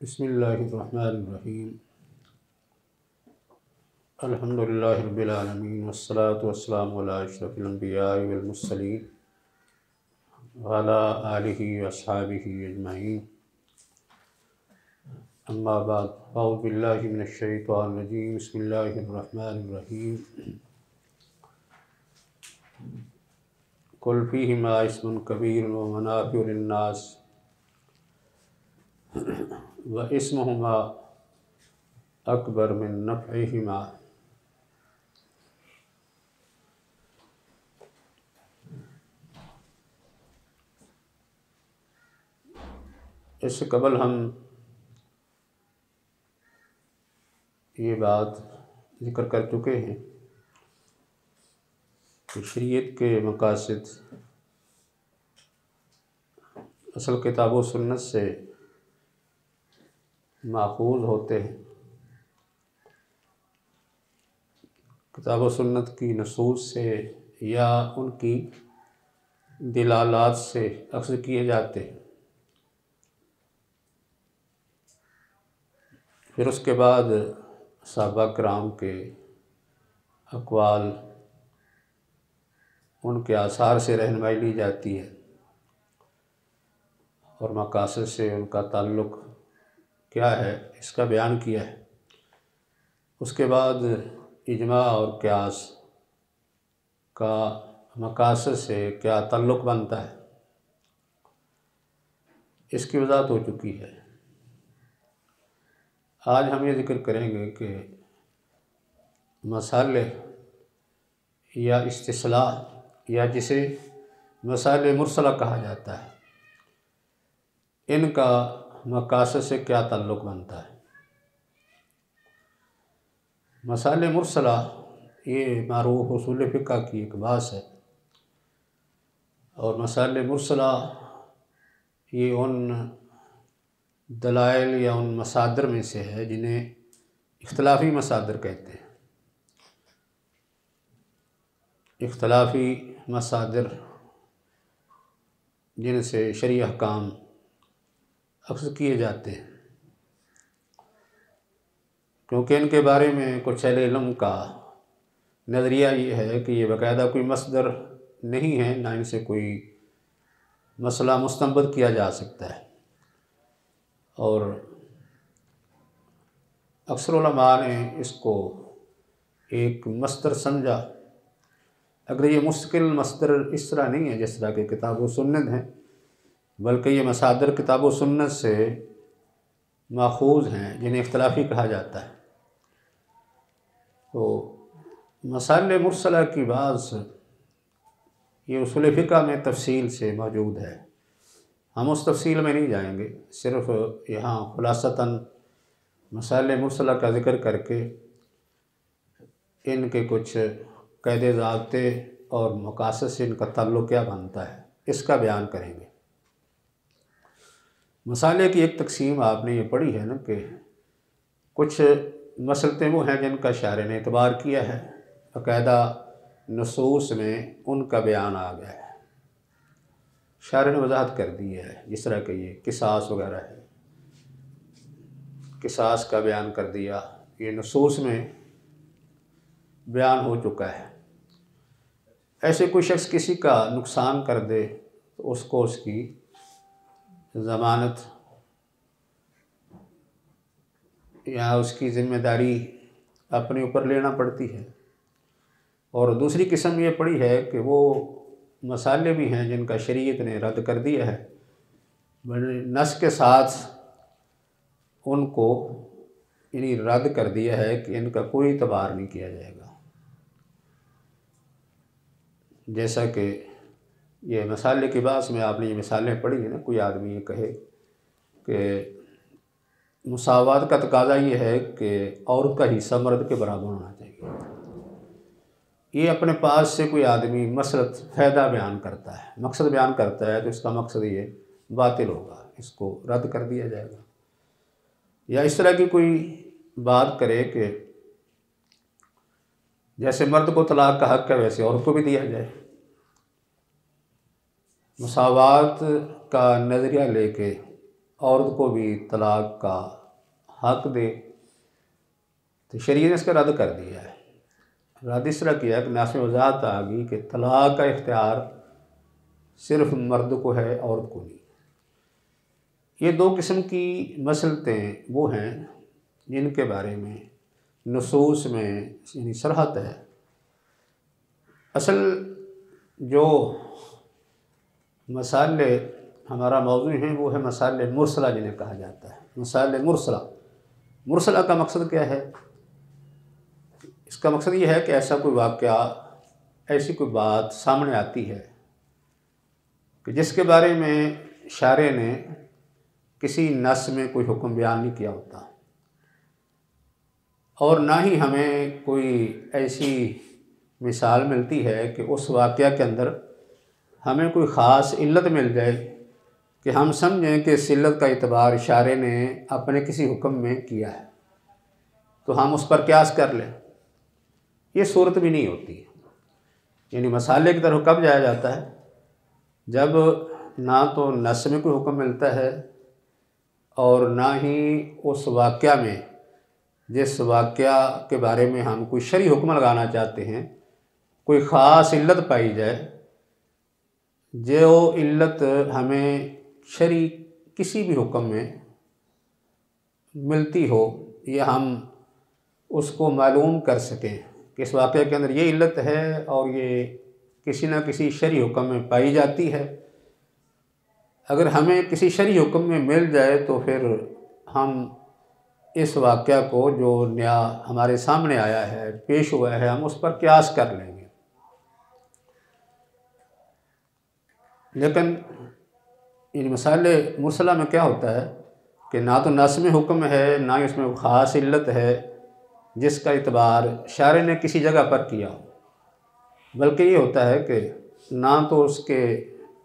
बिस्मिल्लाहिर्रहमानिर्रहीम। अल्हम्दुलिल्लाहि रब्बिल आलमीन वस्सलातु वस्सलामु अला अशरफिल अंबियाइ वल मुरसलीन व अला आलिहि व अस्हाबिहि अजमईन। अम्मा बाद अऊज़ु बिल्लाहि मिनश शैतानिर रजीम। बिस्मिल्लाहिर्रहमानिर्रहीम। कुल फ़ीहिमा इस्मुन कबीरुन व मनाफ़िउ लिन्नास व इस्मुहुमा अकबर मिन नफ़इहिमा। इससे कबल हम ये बात ज़िक्र कर चुके हैं कि शरीयत के मकासद असल किताब व सुन्नत से माखूज़ होते हैं। किताब व सुन्नत की नसूस से या उनकी दिलालात से अक्स किए जाते हैं। फिर उसके बाद सहाबा किराम के अक़वाल, उनके आसार से रहनुमाई ली जाती है और मकासद से उनका ताल्लुक़ क्या है इसका बयान किया है। उसके बाद इजमा और क़ियास का मकासद से क्या ताल्लुक़ बनता है इसकी वज़ाहत हो चुकी है। आज हम ये ज़िक्र करेंगे कि मसाले या इस्तिस्लाह या जिसे मसाले मुरसला कहा जाता है, इनका मकासद से क्या ताल्लुक़ बनता है। मसाले मुरसला ये मारूफ़ उसूल फ़िक़्ह की एक बात है और मसाले मुरसला ये उन दलाइल या उन मसादर में से है जिन्हें इख्तिलाफ़ी मसादर कहते हैं। इख्तिलाफ़ी मसादर जिनसे शरई अहकाम अक्स किए जाते हैं, क्योंकि इनके बारे में कुछ अहले इल्म का नज़रिया ये है कि ये बाकायदा कोई मसदर नहीं है, ना इनसे कोई मसला मुस्तंबत किया जा सकता है। और अक्सर उलमा ने इसको एक मसदर समझा। अगर ये मुस्तकिल मसदर इस तरह नहीं है जिस तरह के किताब व सुन्नत हैं, बल्कि ये मसादर किताब व सुन्नत से माखूज़ हैं जिन्हें इख्तिलाफ़ी कहा जाता है। तो मसाले मुरसला की बात ये उसूल फ़िक़्ह में तफ़सील से मौजूद है। हम उस तफ़सील में नहीं जाएंगे, सिर्फ़ यहाँ खुलासतन मसाले मुरसला का ज़िक्र करके इनके कुछ क़ायदे ज़ाब्ते और मकासद से इनका ताल्लुक़ क्या बनता है इसका बयान करेंगे। मसाले की एक तक़सीम आपने ये पढ़ी है ना कि कुछ मसलते वो हैं जिनका शायर ने एतबार किया है, बाकायदा नसूस में उनका बयान आ गया है, शायर ने वजाहत कर दी है। जिस तरह के ये किसास वगैरह है, किसास का बयान कर दिया, ये नसूस में बयान हो चुका है। ऐसे कोई शख्स किसी का नुकसान कर दे तो उसको उसकी ज़मानत या उसकी ज़िम्मेदारी अपने ऊपर लेना पड़ती है। और दूसरी किस्म ये पड़ी है कि वो मसाले भी हैं जिनका शरीयत ने रद्द कर दिया है, बड़े नस के साथ उनको यानी रद्द कर दिया है कि इनका कोई एतबार नहीं किया जाएगा। जैसा कि ये मसाले की बात में आपने ये मिसालें पढ़ी है ना, कोई आदमी ये कहे कि मुसावात का तकाज़ा ये है कि औरत का हिस्सा मर्द के बराबर होना चाहिए। ये अपने पास से कोई आदमी मसलत फ़ायदा बयान करता है, मकसद बयान करता है, तो इसका मकसद ये बातिल होगा, इसको रद्द कर दिया जाएगा। या इस तरह की कोई बात करे कि जैसे मर्द को तलाक का हक़ है वैसे औरत को भी दिया जाए, मुसावात का नज़रिया लेके औरत को भी तलाक का हक दे, तो शरीयत ने इसका रद्द कर दिया है। रद्द इस तरह किया कि नास में वजाहत आ गई कि तलाक का इख्तियार सिर्फ मर्द को है, औरत को नहीं। ये दो किस्म की मसलतें वो हैं जिनके बारे में नसूस में यानी सरहद है। असल जो मसाले हमारा मौजू हैं वो है मसाले मुरसला जिन्हें कहा जाता है। मसाले मुरसला, मुरसला का मकसद क्या है? इसका मकसद ये है कि ऐसा कोई वाक़या, ऐसी कोई बात सामने आती है कि जिसके बारे में शारे ने किसी नस में कोई हुक्म बयान नहीं किया होता, और ना ही हमें कोई ऐसी मिसाल मिलती है कि उस वाक़या के अंदर हमें कोई ख़ास इल्लत मिल जाए कि हम समझें कि इस इल्लत का इतबार शारे ने अपने किसी हुक्म में किया है तो हम उस पर क़यास कर लें। ये सूरत भी नहीं होती। यानी मसाले की तरफ कब जाया जाता है? जब ना तो नस में कोई हुक्म मिलता है और ना ही उस वाक़या में, जिस वाक़या के बारे में हम कोई शरई हुक्म लगाना चाहते हैं, कोई ख़ास इल्लत पाई जाए जो इल्लत हमें शरई किसी भी हुक्म में मिलती हो, या हम उसको मालूम कर सकें कि इस वाक़े के अंदर ये इल्लत है और ये किसी न किसी शरई हुक्म में पाई जाती है। अगर हमें किसी शरई हुक्म में मिल जाए तो फिर हम इस वाक़या को जो नया हमारे सामने आया है, पेश हुआ है, हम उस पर क़यास कर लेंगे। लेकिन इन मसाले मुरसला में क्या होता है कि ना तो नस में हुक्म है, ना ही उसमें ख़ास इल्लत है जिसका इतबार शारे ने किसी जगह पर किया हो, बल्कि ये होता है कि ना तो उसके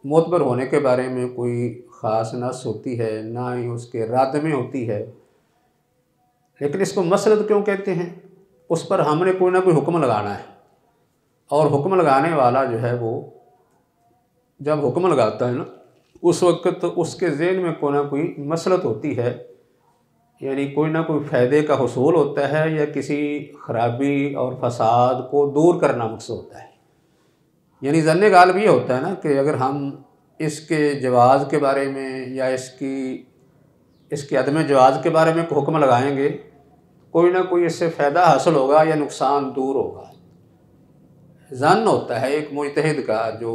मोतबर होने के बारे में कोई ख़ास नस होती है, ना ही उसके राद में होती है। लेकिन इसको मसलत क्यों कहते हैं? उस पर हमने कोई ना कोई हुक्म लगाना है, और हुक्म लगाने वाला जो है वो जब हुक्म लगाता है ना, उस वक्त तो उसके ज़हन में कोई ना कोई मसलत होती है, यानी कोई ना कोई फ़ायदे का हुसूल होता है या किसी ख़राबी और फसाद को दूर करना मकसद होता है। यानी ज़न्ने गालिब ये होता है ना कि अगर हम इसके जवाज़ के बारे में या इसके अदम जवाज़ के बारे में हुक्म लगाएंगे, कोई ना कोई इससे फ़ायदा हासिल होगा या नुकसान दूर होगा। ज़न्न होता है एक मुजतहिद का जो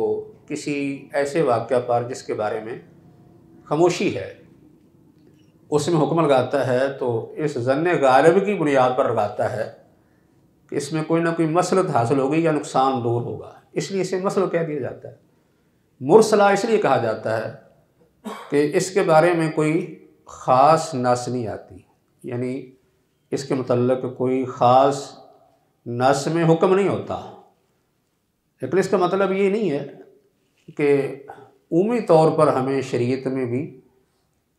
किसी ऐसे वाक़या पर जिसके बारे में खामोशी है उसमें हुक्म लगाता है, तो इस ज़न्ने गालिब की बुनियाद पर लगाता है कि इसमें कोई ना कोई मसलत हासिल होगी या नुकसान दूर होगा, इसलिए इसे मसल कह दिया जाता है। मुरसला इसलिए कहा जाता है कि इसके बारे में कोई ख़ास नस नहीं आती, यानी इसके मुतल्लिक़ कोई ख़ास नस में हुक्म नहीं होता। लेकिन इसका मतलब ये नहीं है कि उम्मी तौर पर हमें शरीयत में भी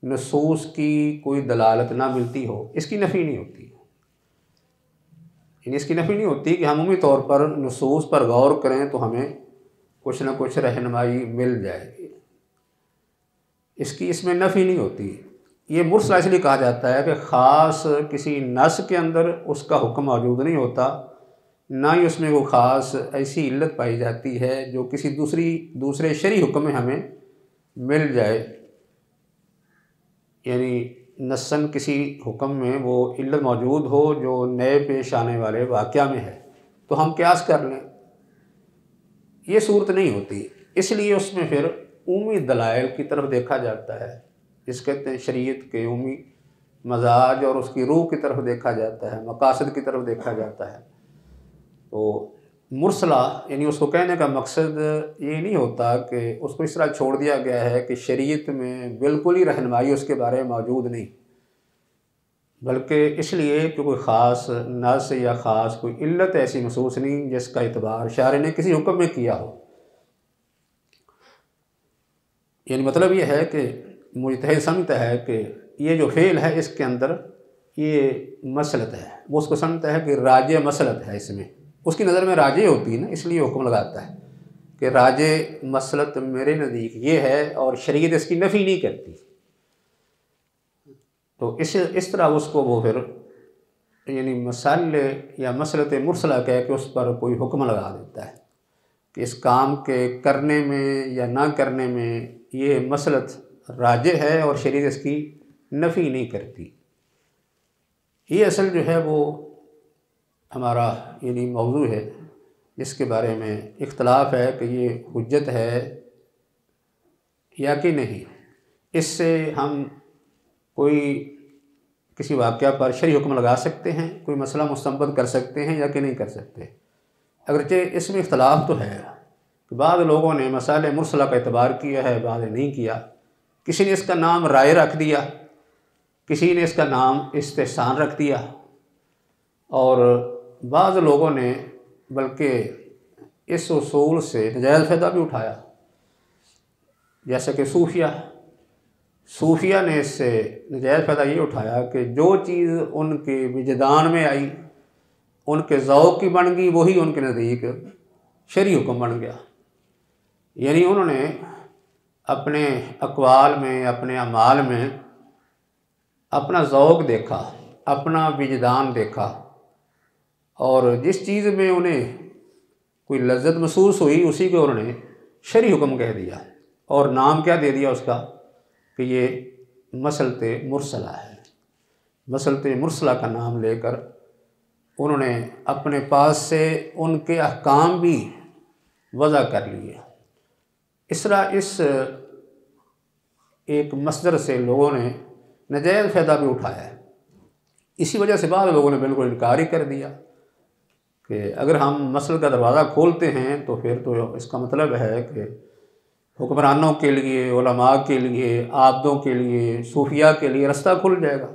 नसूस की कोई दलालत ना मिलती हो, इसकी नफ़ी नहीं होती। इसकी नफ़ी नहीं होती कि हम उम्मी तौर पर नसूस पर गौर करें तो हमें कुछ ना कुछ रहनुमाई मिल जाएगी, इसकी इसमें नफ़ी नहीं होती। ये मुरसला इसलिए कहा जाता है कि ख़ास किसी नस के अंदर उसका हुक्म मौजूद नहीं होता, ना ही उसमें वो ख़ास ऐसी इल्लत पाई जाती है जो किसी दूसरे शरई हुक्म में हमें मिल जाए, यानी नस्सन किसी हुक्म में वो इल्लत मौजूद हो जो नए पेश आने वाले वाक़या में है तो हम क़यास कर लें, ये सूरत नहीं होती। इसलिए उसमें फिर उम्मी दलाइल की तरफ देखा जाता है, जिस कहते हैं शरीयत के उम्मी मजाज और उसकी रूह की तरफ देखा जाता है, मकासद की तरफ देखा जाता है। तो मुरसला यानी उसको कहने का मकसद ये नहीं होता कि उसको इस तरह छोड़ दिया गया है कि शरीयत में बिल्कुल ही रहनुमाई उसके बारे में मौजूद नहीं, बल्कि इसलिए कि कोई ख़ास नस या ख़ास कोई इल्लत ऐसी महसूस नहीं जिसका इतबार शारे ने किसी हुक्म में किया हो। यानी मतलब ये है कि मुजतहिद समझता है कि ये जो फ़ेल है इसके अंदर ये मसलत है, वो उसको समझता है कि राजे मसलत है, इसमें उसकी नज़र में राजे होती है ना, इसलिए हुक्म लगाता है कि राजे मसलत मेरे नज़दीक ये है और शरीयत इसकी नफ़ी नहीं करती। तो इस तरह उसको वो फिर यानी मसाले या मसलत मुरसला कह के उस पर कोई हुक्म लगा देता है कि इस काम के करने में या ना करने में ये मसलत राजे है और शरीयत इसकी नफ़ी नहीं करती। ये असल जो है वो हमारा यानी मौजू है जिसके बारे में इख्तलाफ है कि ये हुज्जत है या कि नहीं। इससे हम कोई किसी वाक़या पर शरई हुक्म लगा सकते हैं, कोई मसला मुस्तंबत कर सकते हैं या कि नहीं कर सकते। अगरचे इसमें इख्तलाफ तो है कि बाद लोगों ने मसाले मुरसला का एतबार किया है, बाद ने नहीं किया। किसी ने इसका नाम राय रख दिया, किसी ने इसका नाम इस्तेहसान रख दिया, और बाज़ लोगों ने बल्कि इस उसूल से नजायज़ फ़ायदा भी उठाया, जैसे कि सूफिया ने इससे नजायज़ फ़ायदा ये उठाया कि जो चीज़ उनके विजदान में आई, उनके ज़ौक़ की बन गई, वही उनके नज़दीक शरई हुक्म बन गया। यानी उन्होंने अपने अक़वाल में, अपने अमाल में अपना ज़ौक़ देखा, अपना विजदान देखा, और जिस चीज़ में उन्हें कोई लज्जत महसूस हुई उसी को उन्होंने शरई हुक्म कह दिया, और नाम क्या दे दिया उसका कि ये मसलते मुरसला है। मसलते मुरसला का नाम लेकर उन्होंने अपने पास से उनके अहकाम भी वज़ा कर लिए। इस तरह इस एक मसदर से लोगों ने नजायज़ फ़ायदा भी उठाया है। इसी वजह से बाद लोगों ने बिल्कुल इनकार ही कर दिया कि अगर हम मसल का दरवाज़ा खोलते हैं तो फिर तो इसका मतलब है कि हुक्मरानों के लिए, उलमा के लिए, आबदों के लिए, सूफिया के लिए रास्ता खुल जाएगा।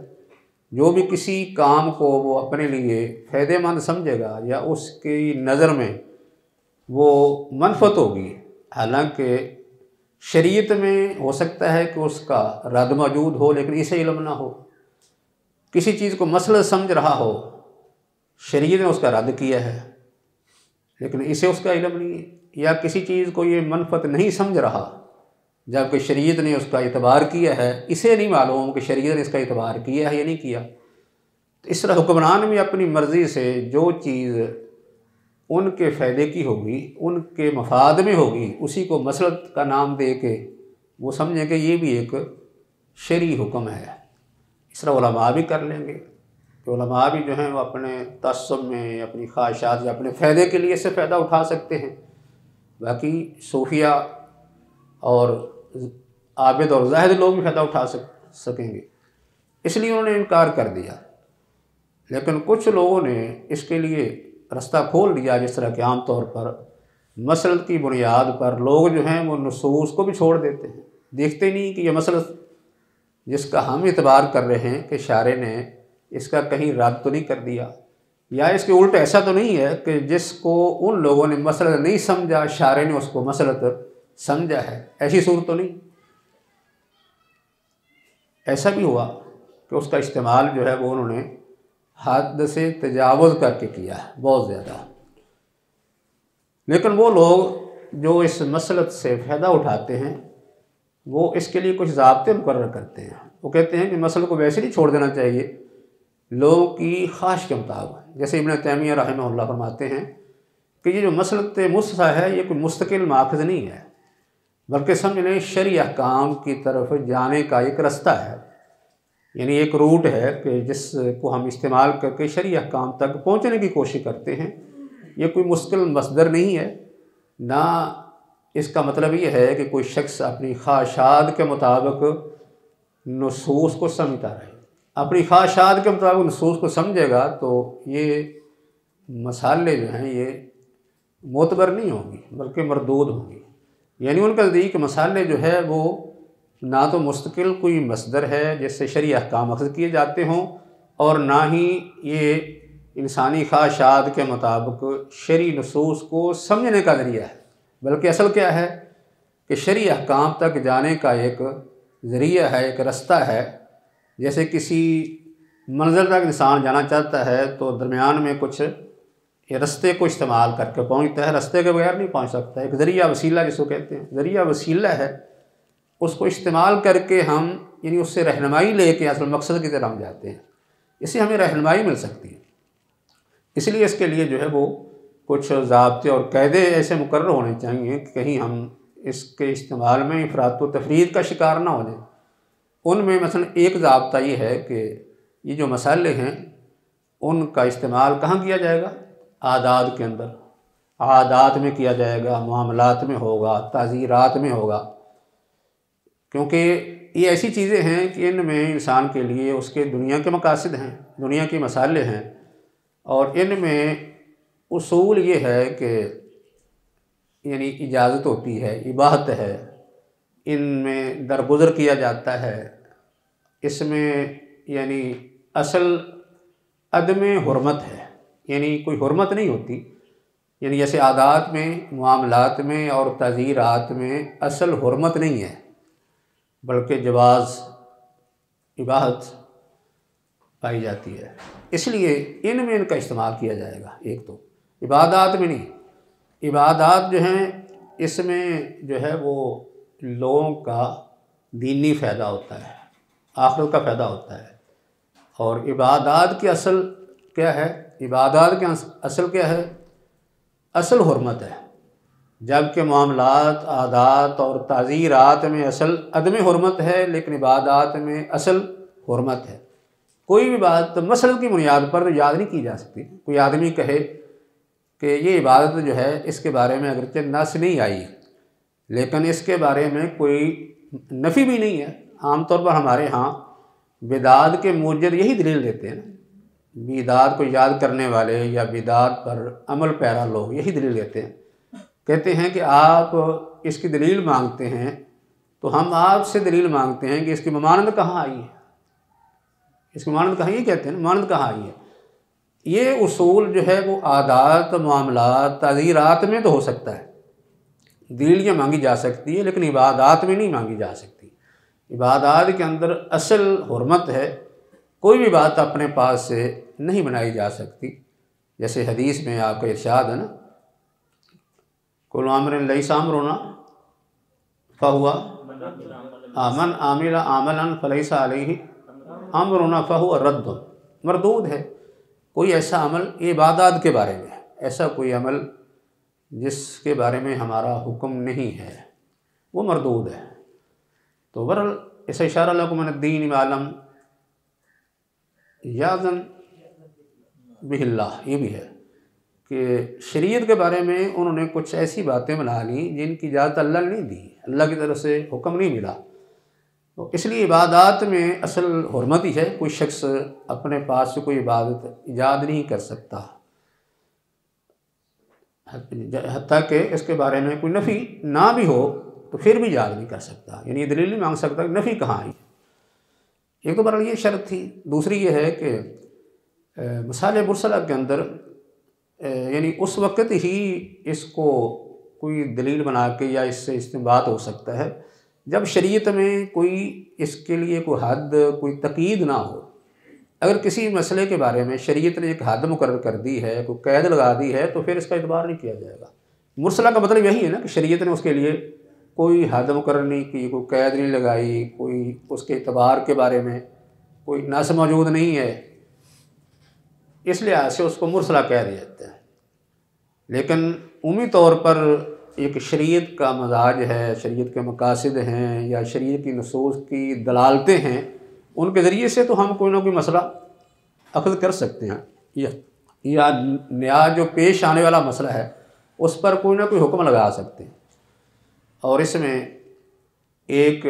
जो भी किसी काम को वो अपने लिए फ़ायदेमंद समझेगा या उसकी नज़र में वो मनफत होगी, हालांकि शरीयत में हो सकता है कि उसका रद्द मौजूद हो लेकिन इसे इल्म ना हो। किसी चीज़ को मसला समझ रहा हो, शरीयत ने उसका रद्द किया है लेकिन इसे उसका इल्म नहीं है, या किसी चीज़ को ये मनफत नहीं समझ रहा जबकि शरीयत ने उसका इतबार किया है, इसे नहीं मालूम कि शरीयत ने इसका इतबार किया है या नहीं किया। तो इस तरह हुक्मरान भी अपनी मर्ज़ी से जो चीज़ उनके फ़ायदे की होगी, उनके मफाद में होगी, उसी को मसलत का नाम दे के वो समझें कि ये भी एक शरई हुक्म है। इस तरह उलमा भी कर लेंगे कि उलमा भी जो हैं वो अपने तअस्सुब में, अपनी ख्वाहिशात या अपने फ़ायदे के लिए इससे फ़ायदा उठा सकते हैं। बाकी सूफिया और आबिद और ज़ाहिद लोग भी फ़ायदा उठा सकेंगे, इसलिए उन्होंने इनकार कर दिया। लेकिन कुछ लोगों ने इसके लिए रास्ता खोल दिया, जिस तरह के आम तौर पर मसलत की बुनियाद पर लोग जो हैं वो नुसूस को भी छोड़ देते हैं, देखते नहीं कि ये मसलत जिसका हम इतबार कर रहे हैं कि शारे ने इसका कहीं रद्द तो नहीं कर दिया, या इसके उल्ट ऐसा तो नहीं है कि जिसको उन लोगों ने मसलत नहीं समझा शारे ने उसको मसलत समझा है, ऐसी सूरत तो नहीं। ऐसा भी हुआ कि उसका इस्तेमाल जो है वो उन्होंने हद से तजावुज़ करके किया है बहुत ज़्यादा। लेकिन वो लोग जो इस मसलत से फ़ायदा उठाते हैं वो इसके लिए कुछ ज़ाब्ते मुकर्रर करते हैं। वो कहते हैं कि मसल को वैसे नहीं छोड़ देना चाहिए लोगों की ख्वाहिश के मुताबिक। जैसे इब्न तैमिया रहमहुल्लाह फरमाते हैं कि ये जो मसलत मुरसला है ये कोई मुस्तकिल माखज़ नहीं है, बल्कि समझ लें शरई अहकाम की तरफ जाने का एक रास्ता है, यानी एक रूट है कि जिसको हम इस्तेमाल करके शरई अहकाम तक पहुँचने की कोशिश करते हैं। ये कोई मुश्किल मसदर नहीं है, ना इसका मतलब ये है कि कोई शख्स अपनी ख्वाहिशात के मुताबिक नुसूस को समझता रहे। अपनी ख्वाहिशात के मुताबिक नुसूस को समझेगा तो ये मसाले जो हैं ये मोतबर नहीं होंगी बल्कि मरदूद होंगी। यानी उनके नज़दीक मसाले जो है वो ना तो मुस्तकिल कोई मसदर है जिससे शरई अहकाम अख़ज़ किए जाते हों, और ना ही ये इंसानी ख्वाहिशात के मुताबिक शरई नुसूस को समझने का ज़रिया है। बल्कि असल क्या है कि शरई अहकाम तक जाने का एक ज़रिया है, एक रास्ता है। जैसे किसी मंज़िल तक इंसान जाना चाहता है तो दरमियान में कुछ रास्ते को इस्तेमाल करके पहुँचता है, रास्ते के बगैर नहीं पहुँच सकता। एक ज़रिया वसीला जिसको कहते हैं, ज़रिया वसीला है, उसको इस्तेमाल करके हम यानी उससे रहनुमाई लेके असल मकसद की तरफ हम जाते हैं, इससे हमें रहनुमाई मिल सकती है। इसलिए इसके लिए जो है वो कुछ ज़ाब्ते और कायदे ऐसे मुकर्रर होने चाहिए कि कहीं हम इसके इस्तेमाल में इफ़रात व तफरीद का शिकार ना हो जाए। उनमें मसलन एक ज़ाब्ता ये है कि ये जो मसाले हैं उनका इस्तेमाल कहाँ किया जाएगा? आदात के अंदर, आदात में किया जाएगा, मामलात में होगा, ताज़ीरात में होगा, क्योंकि ये ऐसी चीज़ें हैं कि इनमें इंसान के लिए उसके दुनिया के मकासद हैं, दुनिया के मसाले हैं, और इनमें उसूल ये है कि यानी इजाज़त होती है, इबाहत है, इनमें दरगुज़र किया जाता है, इसमें यानी असल अदम हुर्मत है, यानी कोई हुर्मत नहीं होती। यानी जैसे आदात में, मामलात में और ताज़ीरात में असल हुर्मत नहीं है, बल्कि जवाज़, इबाहत पाई जाती है। इसलिए इनमें इनका इस्तेमाल किया जाएगा। एक तो इबादात में नहीं, इबादात जो हैं इसमें जो है वो लोगों का दीनी फ़ायदा होता है, आखिरत का फ़ायदा होता है। और इबादात की असल क्या है? इबादात के असल क्या है? असल हुर्मत है। जबकि मामलात, आदात और ताज़ीरात में असल अदम हुर्मत है, लेकिन इबादात में असल हुर्मत है। कोई भी बात मसलन की बुनियाद पर याद नहीं की जा सकती। कोई आदमी कहे कि ये इबादत जो है इसके बारे में अगरचे नस नहीं आई, लेकिन इसके बारे में कोई नफ़ी भी नहीं है। आमतौर पर हमारे यहाँ बिदात के मूजद यही दलील देते हैं, बिदात को याद करने वाले या बिदात पर अमल पैरा लोग यही दलील देते हैं। कहते हैं कि आप इसकी दलील मांगते हैं तो हम आपसे दलील मांगते हैं कि इसकी ममानत कहाँ आई है, इसकी ममानत कहाँ, ये कहते हैं ममानत कहाँ आई है। ये उसूल जो है वो आदात, मामलात, ताज़ीरात में तो हो सकता है, दलीलें मांगी जा सकती है, लेकिन इबादात में नहीं मांगी जा सकती। इबादात के अंदर असल हुर्मत है, कोई भी बात अपने पास से नहीं बनाई जा सकती। जैसे हदीस में आपका इरशाद है ना, कुल अम्रिन लैसा अम्रुना फहुवा मन आमिला अमलन फलैसा अलैहि अम्रुना फहुवा रद्दुन, मरदूद है। कोई ऐसा अमल, ये इबादत के बारे में ऐसा कोई अमल जिसके बारे में हमारा हुक्म नहीं है, वो मरदूद है। तो बहरहाल ऐसा इशारा लकुम मिन दीन मालम याज़न बिहिल्लाह, ये भी है कि शरीयत के बारे में उन्होंने कुछ ऐसी बातें बना ली जिनकी इजाज़त अल्लाह ने नहीं दी, अल्लाह की तरफ से हुक्म नहीं मिला। तो इसलिए इबादत में असल हुर्मत ही है। कोई शख्स अपने पास से कोई इबादत ईजाद नहीं कर सकता, हत्ता कि इसके बारे में कोई नफ़ी ना भी हो तो फिर भी ईजाद नहीं कर सकता, यानी ये दलील नहीं मांग सकता कि नफ़ी कहाँ आई। एक तो बहरहाल ये शर्त थी। दूसरी ये है कि मसाले मुरसला के अंदर यानी उस वक़्त ही इसको कोई दलील बना के या इससे इस्तिंबात हो सकता है जब शरीयत में कोई इसके लिए कोई हद, कोई तकीद ना हो। अगर किसी मसले के बारे में शरीयत ने एक हद मुकर्रर कर दी है, कोई कैद लगा दी है, तो फिर इसका इतबार नहीं किया जाएगा। मुरसला का मतलब यही है ना कि शरीयत ने उसके लिए कोई हद मुकर्रर नहीं की, कोई कैद नहीं लगाई, कोई उसके इतबार के बारे में कोई नस मौजूद नहीं है, इस लिहाज से उसको मुरसला कह दिया जाता है। लेकिन उम्मी तौर पर एक शरीयत का मजाज है, शरीयत के मकासद हैं या शरीयत की नसूस की दलालतें हैं, उनके ज़रिए से तो हम कोई ना कोई मसला अख़ज़ कर सकते हैं, या नया जो पेश आने वाला मसला है उस पर कोई ना कोई हुक्म लगा सकते हैं। और इसमें एक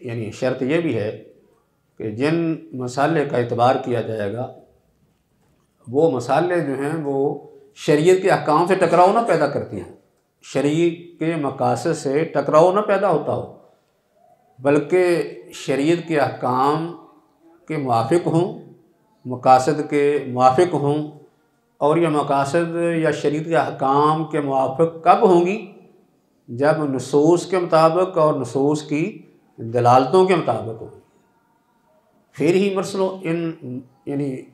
यानी शर्त यह भी है कि जिन मसाले का एतबार किया जाएगा वो मसाले जो हैं वो शरीयत के अहकाम से टकराव ना पैदा करती हैं, शरीयत के मकासद से टकराव ना पैदा होता हो, बल्कि शरीयत के अहकाम के मुआफ़िक़ हों, मकासद के मुआफ़िक़ हों। और यह मकासद या शरीयत के अहकाम के मुआफ़िक़ कब होंगी? जब नसूस के मुताबिक और नसूस की दलालतों के मुताबिक होगी, फिर ही मुरसलों इन यानी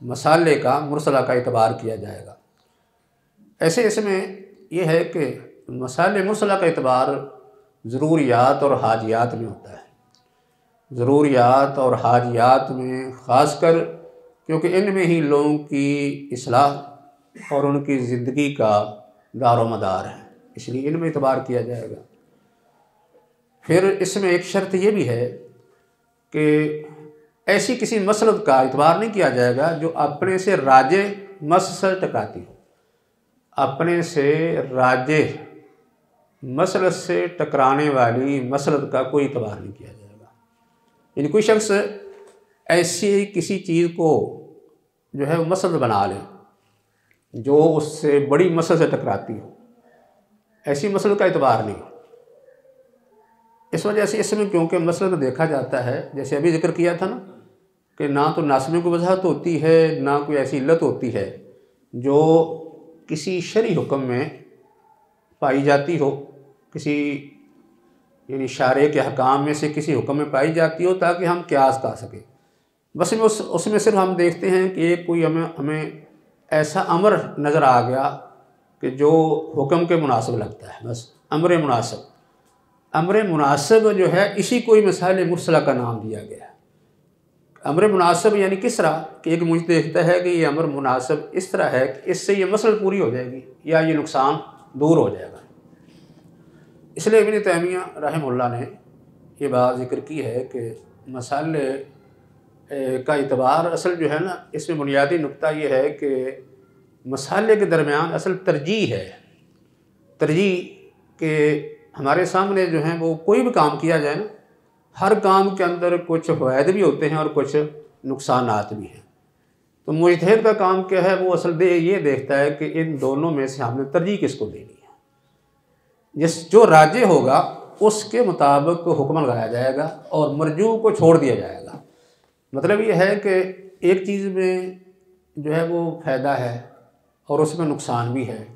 मसाले का, मुरसला का एतबार किया जाएगा। ऐसे इसमें यह है कि मसाले मुरसला का एतबार ज़रूरियात और हाजियात में होता है। ज़रूरियात और हाजियात में ख़ासकर, क्योंकि इनमें ही लोगों की इस्लाह और उनकी ज़िंदगी का दारोमदार है, इसलिए इनमें एतबार किया जाएगा। फिर इसमें एक शर्त ये भी है कि ऐसी किसी मसलत का एतबार नहीं किया जाएगा जो अपने से राजे मसल टकराती हो। अपने से राजे मसलत से टकराने वाली मसलत का कोई एतबार नहीं किया जाएगा। यानी कोई शख्स ऐसी किसी चीज़ को जो है वो मसलत बना ले जो उससे बड़ी मसलत से टकराती हो, ऐसी मसलत का एतबार नहीं। इस वजह से इसमें क्योंकि मसलत में देखा जाता है, जैसे अभी जिक्र किया था ना कि ना तो नासबी की वजहत होती है, ना कोई ऐसी इल्लत होती है जो किसी शरई हुक्म में पाई जाती हो, किसी यानी शारे के हकाम में से किसी हुक्म में पाई जाती हो ताकि हम क़यास कर सकें। बस में उसमें सिर्फ हम देखते हैं कि एक कोई हमें ऐसा अमर नज़र आ गया कि जो हुक्म के मुनासिब लगता है, बस अमर मुनासिब। अमर मुनासिब जो है इसी कोई मिसाल मुरसला का नाम दिया गया है। अमर मुनासिब यानी किस तरह कि एक मुझे देखता है कि ये अमर मुनासिब इस तरह है कि इससे ये मसला पूरी हो जाएगी या ये नुकसान दूर हो जाएगा। इसलिए इब्न तैमिया रहमहुल्लाह ने ये बात जिक्र की है कि मसाले का इतबार असल जो है ना, इसमें बुनियादी नुक्ता ये है कि मसाले के दरमियान असल तरजीह है। तरजीह के हमारे सामने जो है वो कोई भी काम किया जाए ना, हर काम के अंदर कुछ फ़वाइद भी होते हैं और कुछ नुकसानात भी हैं। तो मुजतहिद का काम क्या है, वो असल ये देखता है कि इन दोनों में से हमने तरजीह किसको देनी है। जो राजे होगा उसके मुताबिक हुक्म लगाया जाएगा और मरजू को छोड़ दिया जाएगा। मतलब ये है कि एक चीज़ में जो है वो फ़ायदा है और उसमें नुकसान भी है,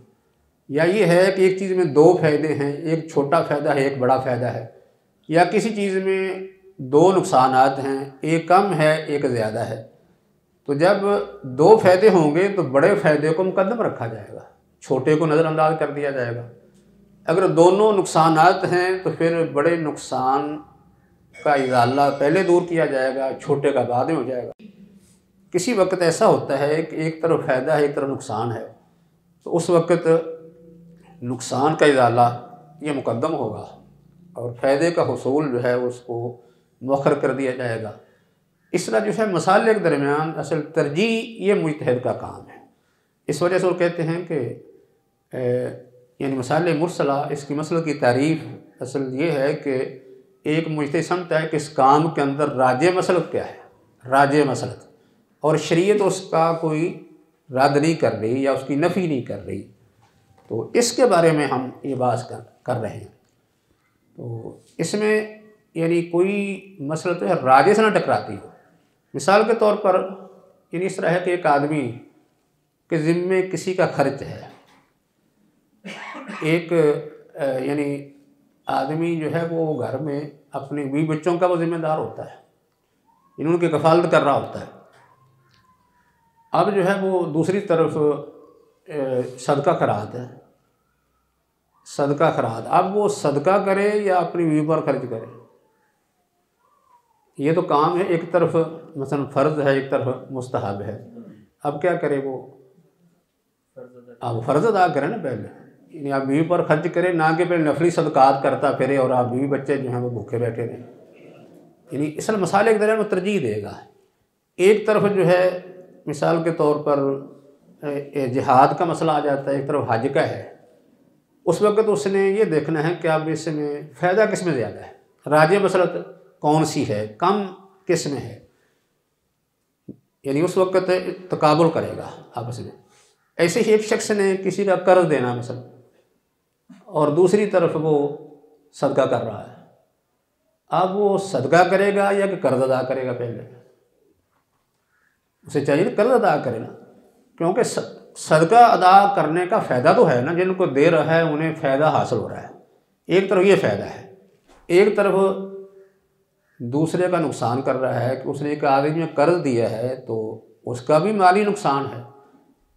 या ये है कि एक चीज़ में दो फ़ायदे हैं, एक छोटा फ़ायदा है एक बड़ा फ़ायदा है, या किसी चीज़ में दो नुकसानात हैं, एक कम है एक ज़्यादा है। तो जब दो फ़ायदे होंगे तो बड़े फ़ायदे को मुकद्दम रखा जाएगा, छोटे को नज़रअंदाज कर दिया जाएगा। अगर दोनों नुकसानात हैं तो फिर बड़े नुकसान का इज़ाला पहले दूर किया जाएगा, छोटे का बाद में हो जाएगा। किसी वक्त ऐसा होता है कि एक तरफ फ़ायदा है एक तरफ नुकसान है, तो उस वक्त नुकसान का इज़ाला ये मुकद्दम होगा और फ़ायदे का हुसूल जो है उसको मुअख्खर कर दिया जाएगा। इस तरह जो है मसाले के दरमियान असल तरजीह ये मुजतहिद का काम है। इस वजह से वो कहते हैं कि यानी मसाले मुरसला, इसकी मसल की तारीफ़ असल ये है कि एक मुजतहिद समझता है कि इस काम के अंदर राजे मसलत क्या है, राजे मसलत, और शरीयत उसका कोई रद्द नहीं कर रही या उसकी नफ़ी नहीं कर रही। तो इसके बारे में हम ये बात कर रहे हैं। तो इसमें यानी कोई मसलत है राजे से ना टकराती हो। मिसाल के तौर पर यानी इस तरह है कि एक आदमी के ज़िम्मे किसी का खर्च है, एक यानी आदमी जो है वो घर में अपने बीवी बच्चों का वो ज़िम्मेदार होता है, इन्होंने की कफ़ालत कर रहा होता है। अब जो है वो दूसरी तरफ सदका खरात है, सदका खरात, अब वो सदका करे या अपनी बीवी पर खर्च करे, ये तो काम है। एक तरफ मसलन फ़र्ज़ है एक तरफ मुस्तहब है। अब क्या करे वो, अब फ़र्ज़ अदा करें ना पहले, यानी आप बीवी पर खर्च करें, ना कि पहले नफली सदक़ात करता फिरे और आप बीवी बच्चे जो हैं वो भूखे बैठे रहें। यानी इस मसाले के दरमियान वो तरजीह देगा। एक तरफ जो है मिसाल के तौर पर जिहाद का मसला आ जाता है, एक तरफ हज का है, उस वक्त उसने ये देखना है कि अब इसमें फ़ायदा किस में ज़्यादा है, राजे मसलत कौन सी है, कम किस में है, यानी उस वक्त तकाबुल करेगा आपस में। ऐसे ही एक शख्स ने किसी का कर्ज देना मसलन और दूसरी तरफ वो सदका कर रहा है, अब वो सदका करेगा या कि कर्ज अदा करेगा, पहले उसे चाहिए कर्ज अदा करे ना, क्योंकि सदका अदा करने का फ़ायदा तो है ना, जिनको दे रहा है उन्हें फ़ायदा हासिल हो रहा है। एक तरफ ये फ़ायदा है, एक तरफ दूसरे का नुकसान कर रहा है कि उसने एक आदमी में कर्ज दिया है तो उसका भी माली नुकसान है,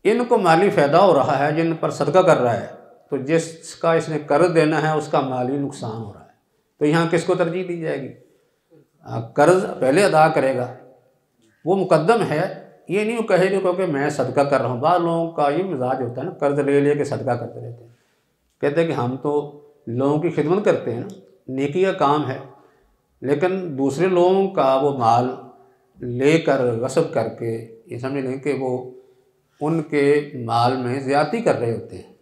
इनको माली फ़ायदा हो रहा है जिन पर सदका कर रहा है, तो जिसका इसने कर्ज देना है उसका माली नुकसान हो रहा है। तो यहाँ किसको तरजीह दी जाएगी, कर्ज पहले अदा करेगा वो मुकद्दम है। ये नहीं वो कहेगा क्योंकि मैं सदका कर रहा हूँ। बाद लोगों का ये मिजाज होता है ना, कर्ज ले ले के सदका करते रहते हैं। कहते हैं कि हम तो लोगों की खिदमत करते हैं ना, नेकी का काम है, लेकिन दूसरे लोगों का वो माल लेकर गस्ब करके ये समझ लें कि वो उनके माल में ज़्यादती कर रहे होते हैं।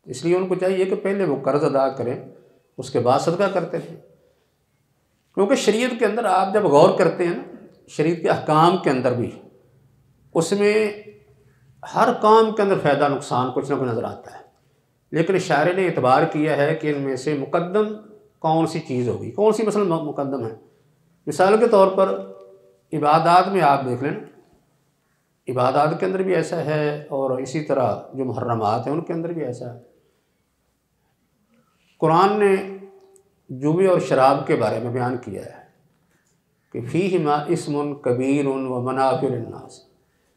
इसलिए उनको चाहिए कि पहले वो कर्ज अदा करें, उसके बाद सदका करते थे। क्योंकि शरीयत के अंदर आप जब गौर करते हैं ना, शरीयत के अहकाम के अंदर भी, उसमें हर काम के अंदर फ़ायदा नुकसान कुछ ना कुछ नज़र आता है। लेकिन शायर ने इतबार किया है कि इनमें से मुकद्दम कौन सी चीज़ होगी, कौन सी मसलन मुकद्दम है। मिसाल के तौर पर इबादत में आप देख लें, इबादत के अंदर भी ऐसा है, और इसी तरह जो मुहर्रमात हैं उनके अंदर भी ऐसा है। कुरान ने जुए और शराब के बारे में बयान किया है कि फ़ीहिमा इस्मुन कबीरुन व मनाफ़िउ लिन्नास।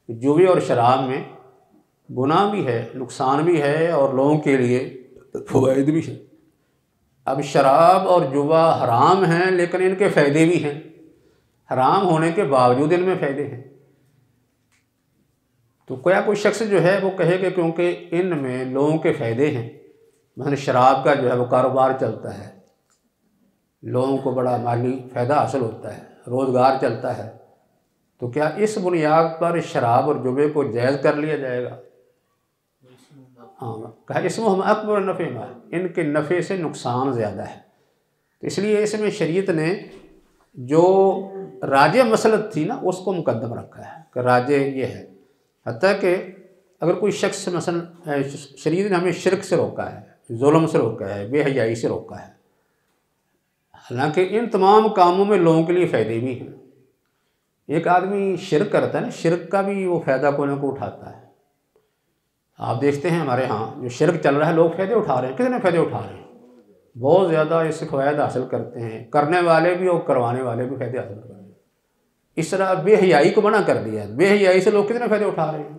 जुए और शराब में गुनाह भी है, नुकसान भी है, और लोगों के लिए फ़वाइद भी है। अब शराब और जुआ हराम हैं, लेकिन इनके फ़ायदे भी हैं। हराम होने के बावजूद इनमें फ़ायदे हैं। तो क्या कोई शख्स जो है वो कहे कि क्योंकि इनमें लोगों के फ़ायदे हैं, मतलब शराब का जो है वो कारोबार चलता है, लोगों को बड़ा माली फ़ायदा हासिल होता है, रोज़गार चलता है, तो क्या इस बुनियाद पर शराब और जुए को जायज़ कर लिया जाएगा? हाँ, कहा इसमें हम अकबर नफ़े में, इनके नफ़े से नुकसान ज़्यादा है। तो इसलिए इसमें शरीयत ने जो राजे मसलत थी ना उसको मुकद्दम रखा है कि राजे ये है। हत्ता कि अगर कोई शख्स मसलन शरीयत ने हमें शिरक से रोका है, जुल्म से रोका है, बेहयाई से रोका है, हालांकि इन तमाम कामों में लोगों के लिए फ़ायदे भी हैं। एक आदमी शिरक करता है ना, शिरक का भी वो फ़ायदा कोई ना कोई उठाता है। आप देखते हैं हमारे यहाँ जो शिरक चल रहा है, लोग फ़ायदे उठा रहे हैं। कितने फ़ायदे उठा रहे हैं, बहुत ज़्यादा इससे फ़ायदा हासिल करते हैं, करने वाले भी और करवाने वाले भी फ़ायदे हासिल कर रहे हैं। इस तरह बेहयाई को मना कर दिया, बेहयाई से लोग कितने फ़ायदे उठा रहे हैं।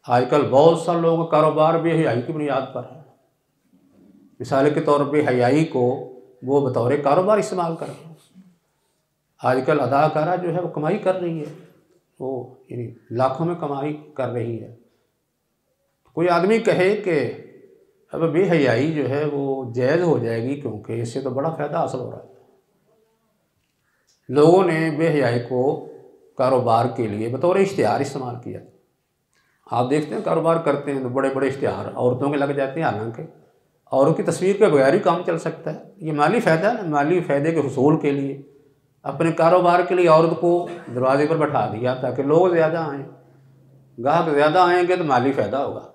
आजकल बहुत सारे लोगों का कारोबार बेहयाई की बुनियाद पर है। मिसाल के तौर पर बेहयाई को वो बतौर कारोबार इस्तेमाल कर रहे हैं। आजकल अदाकारा जो है वो कमाई कर रही है, वो यानी लाखों में कमाई कर रही है। कोई आदमी कहे कि अब बेहयाई जो है वो जायज़ हो जाएगी क्योंकि इससे तो बड़ा फ़ायदा हासिल हो रहा है। लोगों ने बेहयाई को कारोबार के लिए बतौर इश्तिहार इस्तेमाल किया। आप देखते हैं कारोबार करते हैं तो बड़े बड़े इश्तिहार औरतों के लग जाते हैं, हालांकि औरों की तस्वीर के बगैर ही काम चल सकता है। ये माली फ़ायदा है, माली फ़ायदे के हुसूल के लिए अपने कारोबार के लिए औरत को दरवाजे पर बैठा दिया ताकि लोग ज़्यादा आएँ, गाहक ज़्यादा आएंगे तो माली फ़ायदा होगा।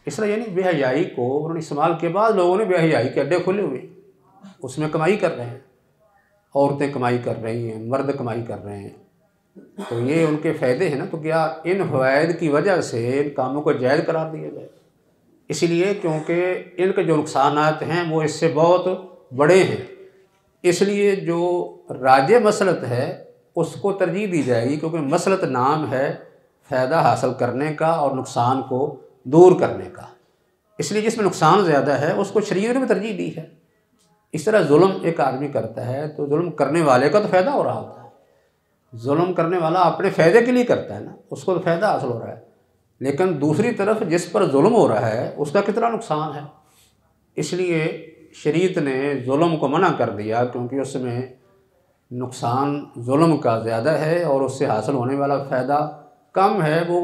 इसलिए यानी बेहयाई को उन्होंने इस्तेमाल के बाद लोगों ने बेहयाई के अड्डे खुले हुए, उसमें कमाई कर रहे हैं, औरतें कमाई कर रही हैं, मर्द कमाई कर रहे हैं। तो ये उनके फ़ायदे हैं ना, तो क्या इन फ़वाइद की वजह से इन कामों को जायज़ करार दिया जाए? इसलिए क्योंकि इनके जो नुकसानात हैं वो इससे बहुत बड़े हैं, इसलिए जो राजे मसलत है उसको तरजीह दी जाएगी, क्योंकि मसलत नाम है फ़ायदा हासिल करने का और नुकसान को दूर करने का। इसलिए जिसमें नुकसान ज़्यादा है उसको शरीयत ने भी तरजीह दी है। इस तरह जुल्म एक आदमी करता है तो जुल्म करने वाले का तो फ़ायदा हो रहा होता है। जुल्म करने वाला अपने फ़ायदे के लिए करता है ना, उसको तो फ़ायदा हासिल हो रहा है, लेकिन दूसरी तरफ जिस पर जुल्म हो रहा है उसका कितना नुकसान है। इसलिए शरीयत ने जुल्म को मना कर दिया, क्योंकि उसमें नुकसान जुल्म का ज़्यादा है और उससे हासिल होने वाला फ़ायदा कम है। वो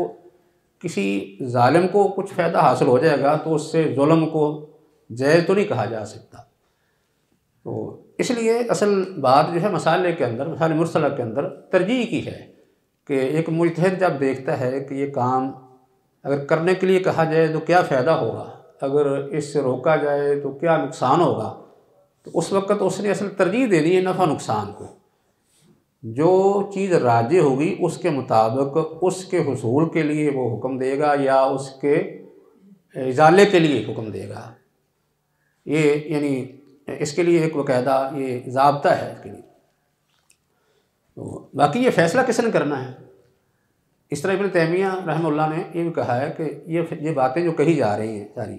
किसी जालिम को कुछ फ़ायदा हासिल हो जाएगा तो उससे जुल्म को जायज़ तो नहीं कहा जा सकता। तो इसलिए असल बात जो है मसाले के अंदर, मसाले मुरसला के अंदर तरजीह की है कि एक मुजतहिद जब देखता है कि ये काम अगर करने के लिए कहा जाए तो क्या फ़ायदा होगा, अगर इससे रोका जाए तो क्या नुकसान होगा, तो उस वक़्त उसने असल तरजीह दे दी है नफ़ा नुकसान को। जो चीज़ राजी होगी उसके मुताबिक उसके हुसूल के लिए वो हुक्म देगा या उसके इजाले के लिए हुक्म देगा। ये यानी इसके लिए एक बाकायदा ये ज़ाब्ता है इसके लिए। तो बाकी ये फ़ैसला किसने करना है? इस तरह इब्न तैमिया रहमतुल्लाह ने ये भी कहा है कि ये बातें जो कही जा रही हैं सारी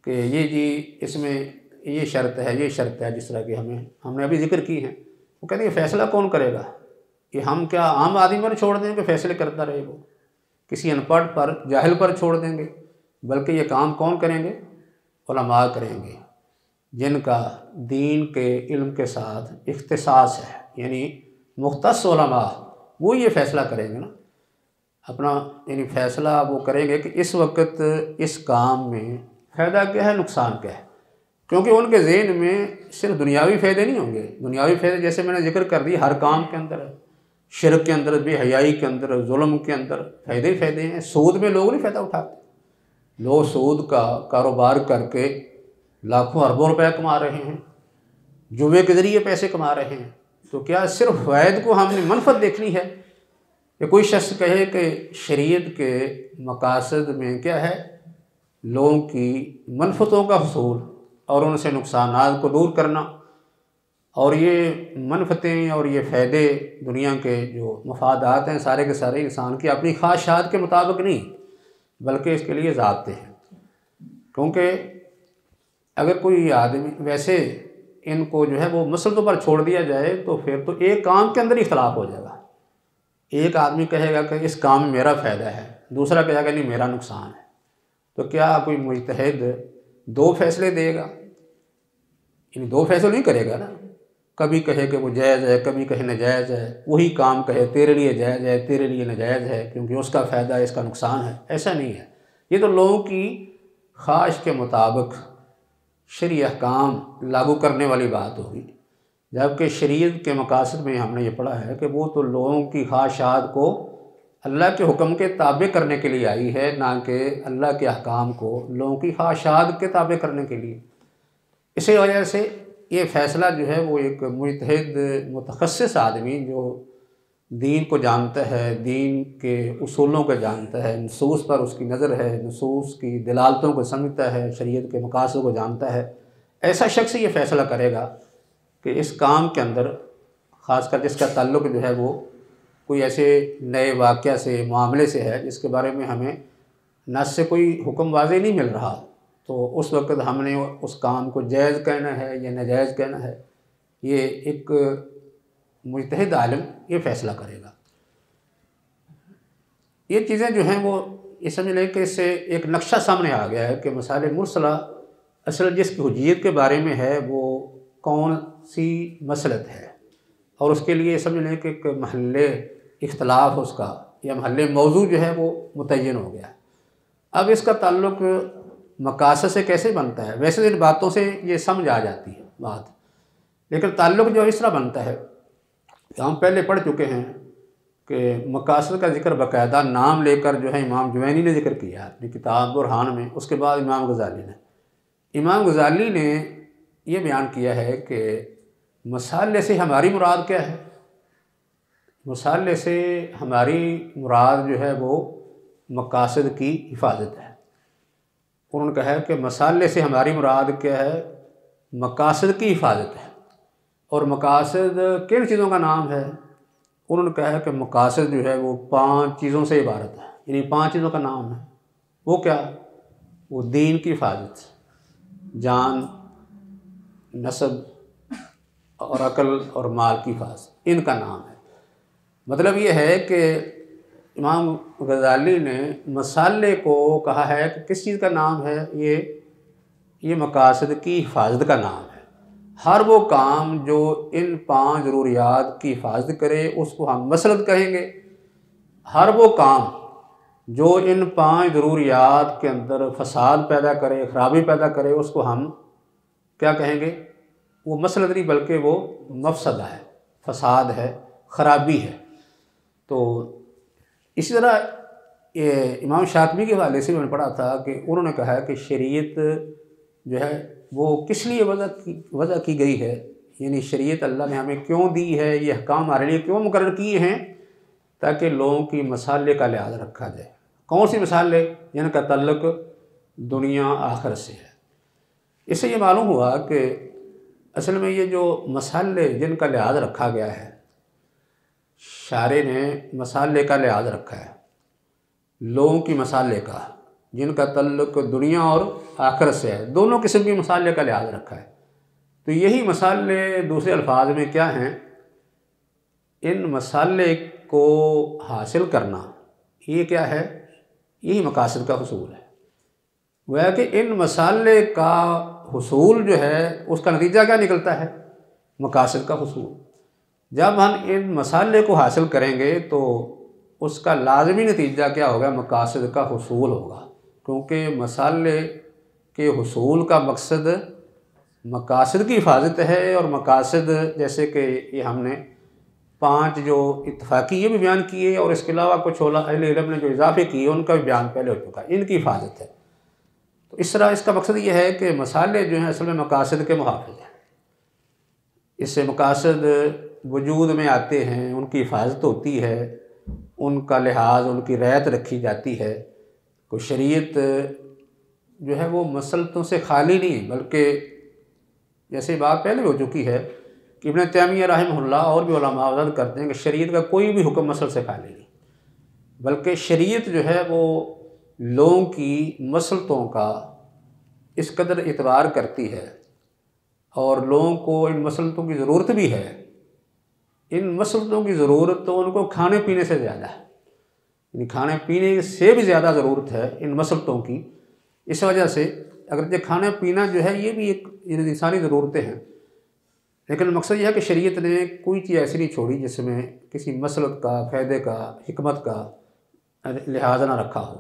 कि ये जी इसमें ये शर्त है, ये शर्त है, जिस तरह की हमने अभी जिक्र की है, वो कहते हैं फ़ैसला कौन करेगा, ये हम क्या आम आदमी पर छोड़ देंगे फ़ैसले करता रहे, वो किसी अनपढ़ पर जाहिल पर छोड़ देंगे, बल्कि ये काम कौन करेंगे, उलमा करेंगे जिनका दीन के इल्म के साथ इख्तिसास है, यानी मुख्तस उलमा, वो ये फ़ैसला करेंगे ना अपना, यानी फ़ैसला वो करेंगे कि इस वक्त इस काम में फ़ायदा क्या है, नुकसान क्या है, क्योंकि उनके ज़हन में सिर्फ दुनियावी फ़ायदे नहीं होंगे। दुनियावी फ़ायदे जैसे मैंने जिक्र कर दिया हर काम के अंदर है, शिरक के अंदर भी, हयाई के अंदर, जुल्म के अंदर फ़ायदे ही फ़ायदे हैं। सूद में लोग नहीं फ़ायदा उठाते, लोग सूद का कारोबार करके लाखों अरबों रुपए कमा रहे हैं, जुए के ज़रिए पैसे कमा रहे हैं। तो क्या सिर्फ फ़ायदे को हमने मनफत देखनी है, या कोई शख्स कहे कि शरीयत के मकासद में क्या है, लोगों की मनफतों का हसूल और उनसे नुकसानात को दूर करना, और ये मनफतें और ये फ़ायदे दुनिया के जो मफादात हैं सारे के सारे इंसान की अपनी ख्वाहिशात के मुताबिक नहीं, बल्कि इसके लिए ज़ाब्ते हैं। क्योंकि अगर कोई आदमी वैसे इनको जो है वो मसलतों पर छोड़ दिया जाए तो फिर तो एक काम के अंदर इख्तलाफ हो जाएगा। एक आदमी कहेगा कि इस काम में मेरा फ़ायदा है, दूसरा कहेगा नहीं मेरा नुकसान है। तो क्या कोई मुजतहिद दो फैसले देगा, इन दो फैसले नहीं करेगा ना, कभी कहे कि वो जायज़ है, कभी कहे नाजायज़ है, वही काम कहे तेरे लिए जायज़ है, तेरे लिए नाजायज़ है, क्योंकि उसका फ़ायदा इसका नुकसान है। ऐसा नहीं है, ये तो लोगों की ख्वाहिश के मुताबिक शरई अहकाम लागू करने वाली बात होगी। जबकि शरीयत के मकासद में हमने ये पढ़ा है कि वो तो लोगों की ख्वाहिशात को अल्लाह के हुक्म के ताबे करने के लिए आई है, ना कि अल्लाह के अहकाम को लोगों की ख्वाहिशात के ताबे करने के लिए। इसी वजह से ये फ़ैसला जो है वो एक मुजतहिद मुतखस्सिस आदमी जो दीन को जानता है, दीन के उसूलों को जानता है, नसूस पर उसकी नज़र है, नसूस की दलालतों को समझता है, शरीयत के मकासद को जानता है, ऐसा शख्स ये फ़ैसला करेगा कि इस काम के अंदर ख़ासकर जिसका ताल्लुक़ जो है वो कोई ऐसे नए वाक़या से, मामले से है जिसके बारे में हमें नस से कोई हुक्म वाज़ेह नहीं मिल रहा, तो उस वक़्त हमने उस काम को जायज़ कहना है या नाजायज़ कहना है, ये एक मुजतहिद आलिम ये फ़ैसला करेगा। ये चीज़ें जो हैं वो ये समझ लें कि इससे एक नक्शा सामने आ गया है कि मसाइल मुरसला असल जिसकी हुज्जियत के बारे में है वो कौन सी मसलत है, और उसके लिए समझ लें कि एक महल्ले इख्तलाफ उसका या महल्ले मौजू जो है वो मुतय्यन हो गया। अब इसका ताल्लुक़ मकासद से कैसे बनता है, वैसे इन बातों से ये समझ आ जाती है बात, लेकिन ताल्लुक़ जो इस तरह बनता है हम पहले पढ़ चुके हैं कि मकासद का जिक्र बाकायदा नाम लेकर जो है इमाम जुवैनी ने जिक्र किया अपनी किताब बुरहान में, उसके बाद इमाम गज़ाली ने ये बयान किया है कि मसाले से हमारी मुराद क्या है। मसाले से हमारी मुराद जो है वो मकासद की हिफाजत है। उन्होंने कहा है कि मसाले से हमारी मुराद क्या है, मकासद की हिफाजत है। और मकासद किन चीज़ों का नाम है, उन्होंने कहा है कि मकासद जो है वो 5 चीज़ों से इबारत है, यानी 5 चीज़ों का नाम है। वो क्या, वो दीन की हिफाजत, जान, नस्ब और अकल और माल की हिफाजत, इनका नाम है। मतलब ये है कि इमाम गज़ाली ने मसाले को कहा है कि किस चीज़ का नाम है, ये मकासद की हिफाजत का नाम है। हर वो काम जो इन 5 ज़रूरियात की हिफाजत करे उसको हम मसलत कहेंगे। हर वो काम जो इन 5 ज़रूरियात के अंदर फसाद पैदा करे, ख़राबी पैदा करे, उसको हम क्या कहेंगे, वो मसलत नहीं बल्कि वो मफसदा है, फसाद है, ख़राबी है। तो इसी तरह ये इमाम शातिबी के हवाले से मैंने पढ़ा था कि उन्होंने कहा है कि शरीयत जो है वो किस लिए वज़ा की गई है, यानी शरीयत अल्लाह ने हमें क्यों दी है, ये अहकाम हमारे लिए क्यों मुकर्रर किए हैं, ताकि लोगों की मसाले का लिहाज रखा जाए। कौन सी मसाले, जिनका ताल्लुक़ दुनिया आखिर से है। इससे ये मालूम हुआ कि असल में ये जो मसाले जिनका लिहाज रखा गया है, शारे ने मसाले का लिहाज रखा है, लोगों की मसाले का, जिनका ताल्लुक़ दुनिया और आखिरत से है, दोनों किस्म के मसाले का लिहाज रखा है। तो यही मसाले दूसरे अल्फाज में क्या हैं इन मसाले को हासिल करना, ये क्या है, यही मकासद का हुसूल है। गोया कि इन मसाले का हुसूल जो है उसका नतीजा क्या निकलता है, मकासद का हुसूल। जब हम इन मसाले को हासिल करेंगे तो उसका लाजमी नतीजा क्या होगा, मकासद का हुसूल होगा। क्योंकि मसाले के हुसूल का मकसद मकासद की हिफाजत है, और मकासद जैसे कि ये हमने 5 जो इत्तफाकी ये भी बयान किए, और इसके अलावा कुछ अहले इल्म ने जो इजाफे किए उनका भी बयान पहले हो चुका है, इनकी हिफाजत है। तो इस तरह इसका मकसद ये है कि मसाले जो हैं असल में मकासद के मुहाफ़िज़ हैं। इससे मकासद वजूद में आते हैं, उनकी हिफाजत होती है, उनका लिहाज, उनकी रैयत रखी जाती है। कोई शरीयत जो है वो मसलतों से खाली नहीं, बल्कि जैसे बात पहले हो चुकी है कि इब्न तैमिया रहमहुल्लाह और भी उलमा वज़ाहत करते हैं कि शरीयत का कोई भी हुक्म मसल से खाली नहीं, बल्कि शरीयत जो है वो लोगों की मसलतों का इस कदर इतबार करती है, और लोगों को इन मसलतों की ज़रूरत भी है। इन मसलतों की ज़रूरत तो उनको खाने पीने से ज़्यादा है, यानी खाने पीने से भी ज़्यादा ज़रूरत है इन मसलतों की। इस वजह से अगर ये खाना पीना जो है ये भी एक इंसानी ज़रूरतें हैं, लेकिन मकसद यह है कि शरीयत ने कोई चीज़ ऐसी नहीं छोड़ी जिसमें किसी मसलत का, फ़ायदे का, हिकमत का लिहाज ना रखा हो।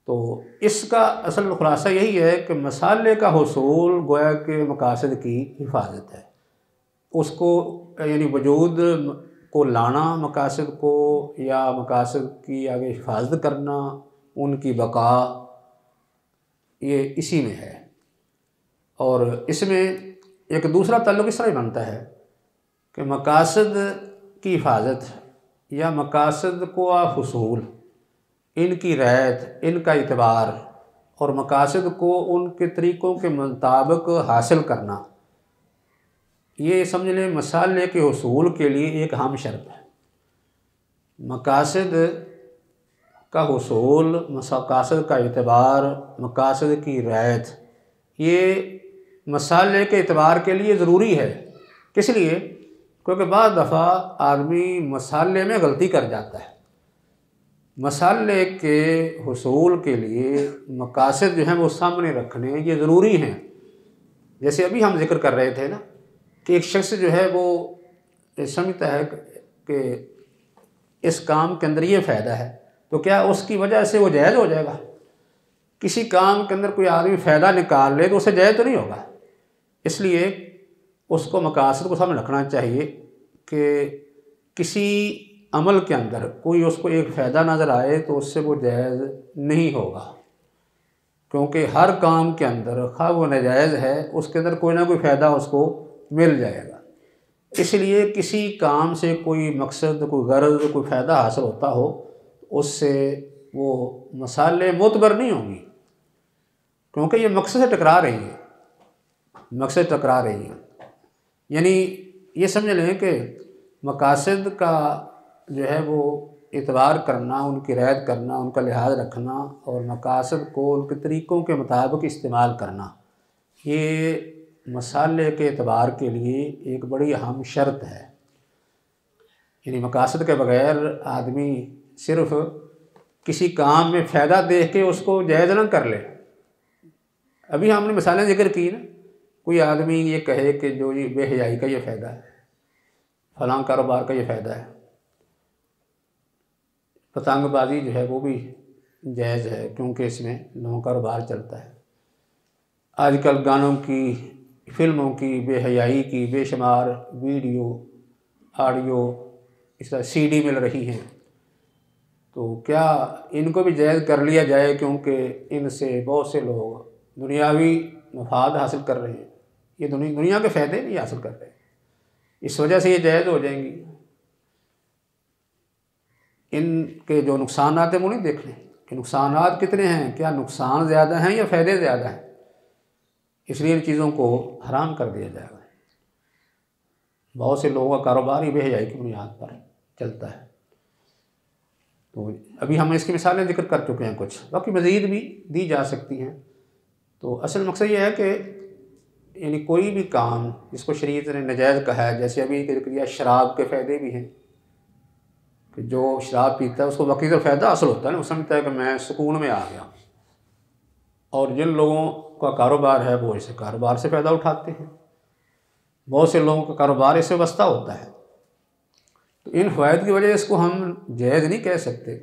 तो इसका असल खुलासा यही है कि मसाले का हुसूल गोया के मकासद की हिफाजत है, उसको यानी वजूद को लाना मकासद को, या मकासद की आगे हिफाजत करना, उनकी बका, ये इसी में है। और इसमें एक दूसरा ताल्लुक़ इस तरह बनता है कि मकासद की हिफाजत या मकासद को हुसूल, इनकी रैयत, इनका इतबार, और मकासद को उनके तरीक़ों के मुताबिक हासिल करना, ये समझ लें मसाले के हुसूल के लिए एक अहम शर्त है। मकासद का हुसूल, मकासद का इतबार, मकासद की रैयत, ये मसाले के इतबार के लिए ज़रूरी है। किस लिए? क्योंकि बाद दफ़ा आदमी मसाले में गलती कर जाता है। मसाले के हुसूल के लिए मकासद जो हैं वो सामने रखने ये ज़रूरी हैं। जैसे अभी हम जिक्र कर रहे थे ना कि एक शख्स जो है वो समझता है कि इस काम के अंदर ये फ़ायदा है, तो क्या उसकी वजह से वो जायज़ हो जाएगा? किसी काम के अंदर कोई आदमी फ़ायदा निकाल ले तो उसे जायज़ तो नहीं होगा। इसलिए उसको मकासद को सामने रखना चाहिए कि किसी अमल के अंदर कोई उसको एक फ़ायदा नज़र आए तो उससे वो जायज़ नहीं होगा, क्योंकि हर काम के अंदर खा वो नाजायज़ है, उसके अंदर कोई ना कोई फ़ायदा उसको मिल जाएगा। इसलिए किसी काम से कोई मकसद, कोई गरज, कोई फ़ायदा हासिल होता हो, उससे वो मसाले मोतबर नहीं होंगी, क्योंकि ये मकसद से टकरा रही है, मकसद टकरा रही है। यानी ये समझ लें कि मकासद का जो है वो इतबार करना, उनकी रैयत करना, उनका लिहाज रखना, और मकासद को उनके तरीक़ों के मुताबिक इस्तेमाल करना, ये मसाले के एतबार के लिए एक बड़ी अहम शर्त है। यानी मकासद के बग़ैर आदमी सिर्फ़ किसी काम में फ़ायदा देख के उसको जायज़ न कर ले। अभी हमने मिसालें जिक्र की ना, कोई आदमी ये कहे कि जो ये बेहयाई का ये फ़ायदा है, फलां कारोबार का ये फ़ायदा है, पतंगबाजी जो है वो भी जायज़ है क्योंकि इसमें लोगों का कारोबार चलता है। आजकल गानों की, फ़िल्मों की, बेहयाई की बेशुमार वीडियो, ऑडियो, इस तरह CD मिल रही हैं, तो क्या इनको भी जायज़ कर लिया जाए? क्योंकि इनसे बहुत से लोग दुनियावी मफाद हासिल कर रहे हैं, ये दुनिया के फ़ायदे नहीं हासिल कर रहे, इस वजह से ये जायज़ हो जाएंगी। इनके जो नुकसानात हैं वो नहीं देख लें कि नुकसानात कितने हैं, क्या नुकसान ज़्यादा हैं या फ़ायदे ज़्यादा हैं, इसलिए इन चीज़ों को हराम कर दिया जाएगा। बहुत से लोगों का कारोबार ही बेहयाई की बुनियाद पर चलता है। तो अभी हम इसकी मिसालें जिक्र कर चुके हैं कुछ, बाकी मज़ीद भी दी जा सकती हैं। तो असल मकसद ये है कि यानी कोई भी काम जिसको शरीयत ने नाजायज़ कहा है, जैसे अभी जिक्र किया शराब के फ़ायदे भी हैं, कि जो शराब पीता है उसको वक़्ती तो फ़ायदा हासिल होता है ना, वो समझता है कि मैं सुकून में आ गया। और जिन लोगों का कारोबार है वो इसे कारोबार से फ़ायदा उठाते हैं। बहुत से लोगों का कारोबार इससे वास्ता होता है। तो इन फ़वाइद की वजह से इसको हम जायज़ नहीं कह सकते,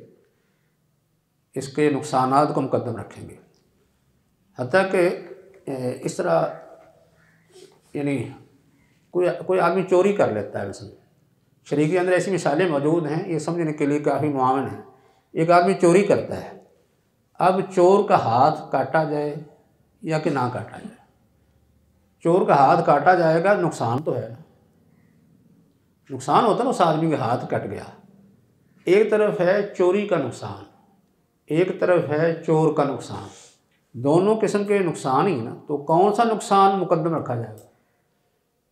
इसके नुकसानात को मुकद्दम रखेंगे। हत्ता कि इस तरह यानी कोई आदमी चोरी कर लेता है। वैसे शरीयत के अंदर ऐसी मिसालें मौजूद हैं, ये समझने के लिए काफ़ी मुआवन है। एक आदमी चोरी करता है, अब चोर का हाथ काटा जाए या कि ना काटा जाए। चोर का हाथ काटा जाएगा, नुकसान तो है, नुकसान होता है ना, उस आदमी का हाथ कट गया। एक तरफ है चोरी का नुकसान, एक तरफ है चोर का नुकसान, दोनों किस्म के नुकसान ही ना। तो कौन सा नुकसान मुकद्दम रखा जाएगा?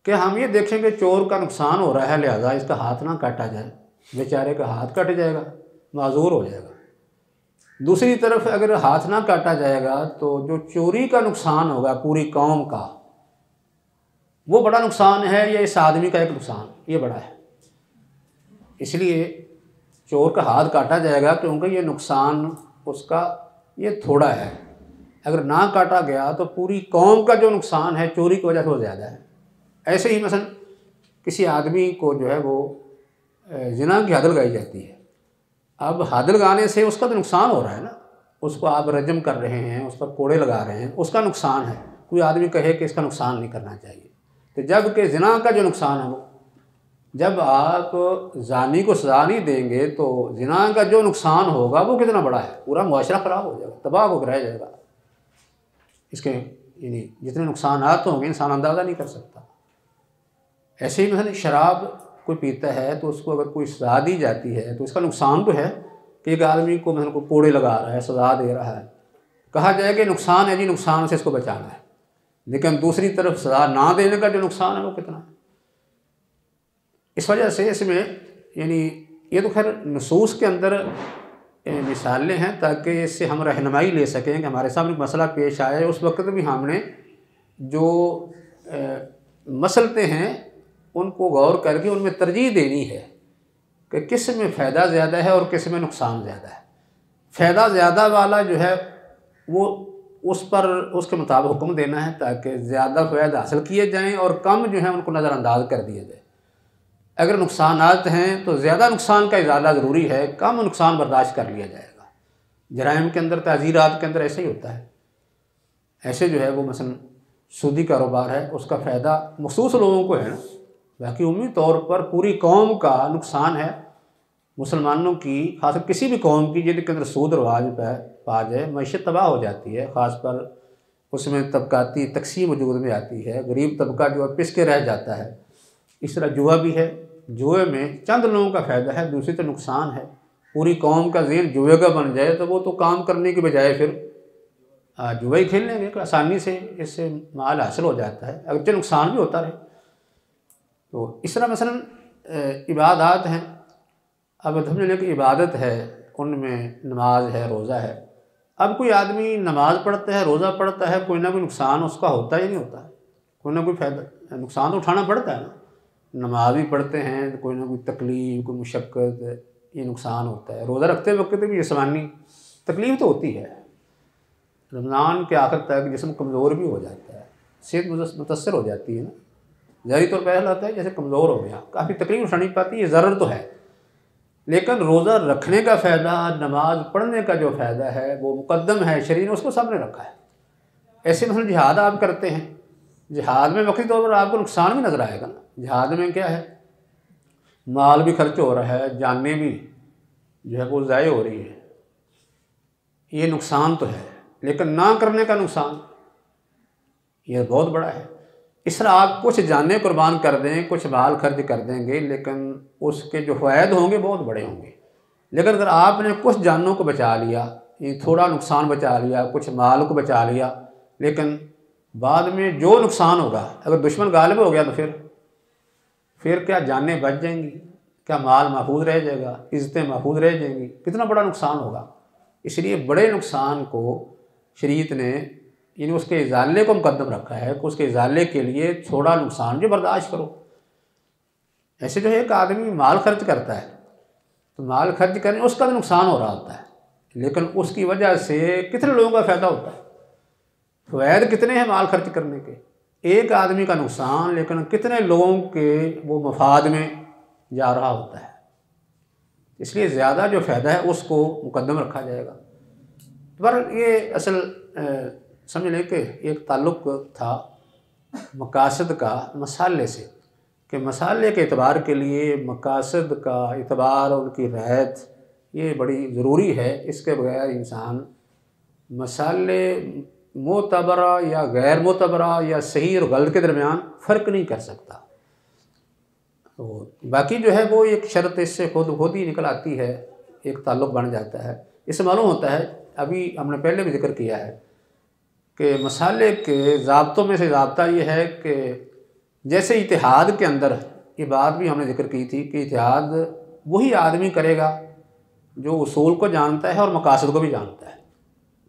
कि हम ये देखेंगे चोर का नुकसान हो रहा है, लिहाजा इसका हाथ ना काटा जाए, बेचारे का हाथ कट जाएगा, माजूर हो जाएगा। दूसरी तरफ अगर हाथ ना काटा जाएगा तो जो चोरी का नुकसान होगा पूरी कौम का, वो बड़ा नुकसान है या इस आदमी का एक नुकसान, ये बड़ा है। इसलिए चोर का हाथ काटा जाएगा क्योंकि ये नुकसान उसका ये थोड़ा है। अगर ना काटा गया तो पूरी कौम का जो नुकसान है चोरी की वजह से वो ज़्यादा है। ऐसे ही मसलन किसी आदमी को जो है वो जिना की हद लगाई जाती है, अब हद लगाने से उसका तो नुकसान हो रहा है ना, उसको आप रजम कर रहे हैं, उस पर कोड़े लगा रहे हैं, उसका नुकसान है। कोई आदमी कहे कि इसका नुकसान नहीं करना चाहिए, तो जब कि जिना का जो नुकसान है वो, जब आप जानी को सज़ा नहीं देंगे तो जिना का जो नुकसान होगा वो कितना बड़ा है, पूरा मुआशरा ख़राब हो जाएगा, तबाह होकर रह जाएगा। इसके यानी जितने नुकसानात होंगे इंसान अंदाज़ा नहीं कर सकता। ऐसे ही मतलब शराब कोई पीता है तो उसको अगर कोई सज़ा दी जाती है तो इसका नुकसान तो है कि एक आदमी को मतलब को कोड़े लगा रहा है, सज़ा दे रहा है, कहा जाए कि नुकसान है जी, नुकसान से इसको बचाना है। लेकिन दूसरी तरफ सज़ा ना देने का जो नुकसान है वो कितना है। इस वजह से इसमें यानी ये तो खैर नसूस के अंदर मिसालें हैं ताकि इससे हम रहनुमाई ले सकें कि हमारे सामने मसला पेश आए उस वक्त भी हमने जो मसलते हैं उनको गौर करके उनमें तरजीह देनी है कि किस में फ़ायदा ज़्यादा है और किस में नुकसान ज़्यादा है। फ़ायदा ज़्यादा वाला जो है वो उस पर उसके मुताबिक हुक्म देना है ताकि ज़्यादा फ़ायदा हासिल किए जाएँ और कम जो है उनको नज़रअंदाज कर दिया जाए। अगर नुकसानात हैं तो ज़्यादा नुकसान का इज़ाला ज़रूरी है, कम नुकसान बर्दाश्त कर लिया जाएगा। जराइम के अंदर, ताज़ीरात के अंदर ऐसे ही होता है। ऐसे जो है वो मसलन सूदी कारोबार है, उसका फ़ायदा मखसूस लोगों को है ना, बाकी उम्मी तौर पर पूरी कौम का नुकसान है। मुसलमानों की, खासकर किसी भी कौम की जिनके अंदर सूद रवाज पा जाए, मईशत तबाह हो जाती है। ख़ासकर उसमें तबकाती तकसीम वजूद में आती है, गरीब तबका जो है पिस के रह जाता है। इस तरह जुआ भी है, जुए में चंद लोगों का फ़ायदा है, दूसरी तो नुकसान है। पूरी कौम का ज़हन जुए का बन जाए तो वो तो काम करने के बजाय फिर जुआ ही खेल लेंगे, आसानी से इससे माल हासिल हो जाता है, अगरचे नुकसान भी होता रहे। तो इस तरह मसलन इबादत हैं, अब समझ लें कि इबादत है, उनमें नमाज है, रोज़ा है। अब कोई आदमी नमाज पढ़ता है, रोज़ा पढ़ता है, कोई ना कोई नुकसान उसका होता ही नहीं होता है, कोई ना कोई फ़ायदा, नुकसान तो उठाना पड़ता है ना। नमाज भी पढ़ते हैं तो कोई ना कोई तकलीफ़, कोई मुशक्क़त, ये नुकसान होता है। रोज़ा रखते वक्त भी जिस्मानी तकलीफ़ तो होती है। रमज़ान के आखिर तक जिस्म कमज़ोर भी हो जाता है, सेहत मुतासर हो जाती है ना, ज़ाहिरी तौर पर ऐसा लगता है जैसे कमज़ोर हो गया, काफ़ी तकलीफ उठानी पाती है, ज़रूर तो है। लेकिन रोज़ा रखने का फ़ायदा, नमाज पढ़ने का जो फ़ायदा है वो मुकद्दम है, शरीर ने उसको सामने रखा है। ऐसे मतलब जिहाद आप करते हैं, जिहाद में वक्ती तौर पर आपको नुकसान भी नज़र आएगा ना। जिहाद में क्या है, माल भी खर्च हो रहा है, जानें भी जो है वो ज़ाय हो रही है, ये नुकसान तो है। लेकिन ना करने का नुकसान ये बहुत बड़ा है। इस तरह आप कुछ जानें कुर्बान कर दें, कुछ माल खर्च कर देंगे, लेकिन उसके जो फ़ायदे होंगे बहुत बड़े होंगे। लेकिन अगर आपने कुछ जानों को बचा लिया, ये थोड़ा नुकसान बचा लिया, कुछ माल को बचा लिया, लेकिन बाद में जो नुकसान होगा, अगर दुश्मन गालिब हो गया तो फिर क्या जानें बच जाएंगी, क्या माल महफूज रह जाएगा, इज़्ज़तें महफूज रह जाएंगी, कितना बड़ा नुकसान होगा। इसलिए बड़े नुकसान को शरीयत ने यानी उसके इजाले को मुकद्दम रखा है कि उसके इजाले के लिए थोड़ा नुकसान जो बर्दाश्त करो। ऐसे जो है एक आदमी माल खर्च करता है तो माल खर्च करने उसका भी नुकसान हो रहा होता है, लेकिन उसकी वजह से कितने लोगों का फ़ायदा होता है। फ़वाइद कितने हैं माल खर्च करने के, एक आदमी का नुकसान लेकिन कितने लोगों के वो मफाद में जा रहा होता है। इसलिए ज़्यादा जो फ़ायदा है उसको मुकद्दम रखा जाएगा। पर ये असल समझ लें कि एक ताल्लुक़ था मकासद का मसाले से, कि मसाले के एतबार के लिए मकासद का एतबार और उनकी रियायत ये बड़ी ज़रूरी है। इसके बगैर इंसान मसाले मोतबरा या गैर मोतबरा या सही और गलत के दरमियान फ़र्क नहीं कर सकता। तो बाकी जो है वो एक शर्त इससे खुद ही निकल आती है, एक ताल्लुक़ बन जाता है। इससे मालूम होता है, अभी हमने पहले भी जिक्र किया है कि मसाले के ज़ाब्तों में से ज़ाब्ता ये है कि जैसे इतिहाद के अंदर, ये बात भी हमने जिक्र की थी कि इतिहाद वही आदमी करेगा जो उसूल को जानता है और मकासद को भी जानता है।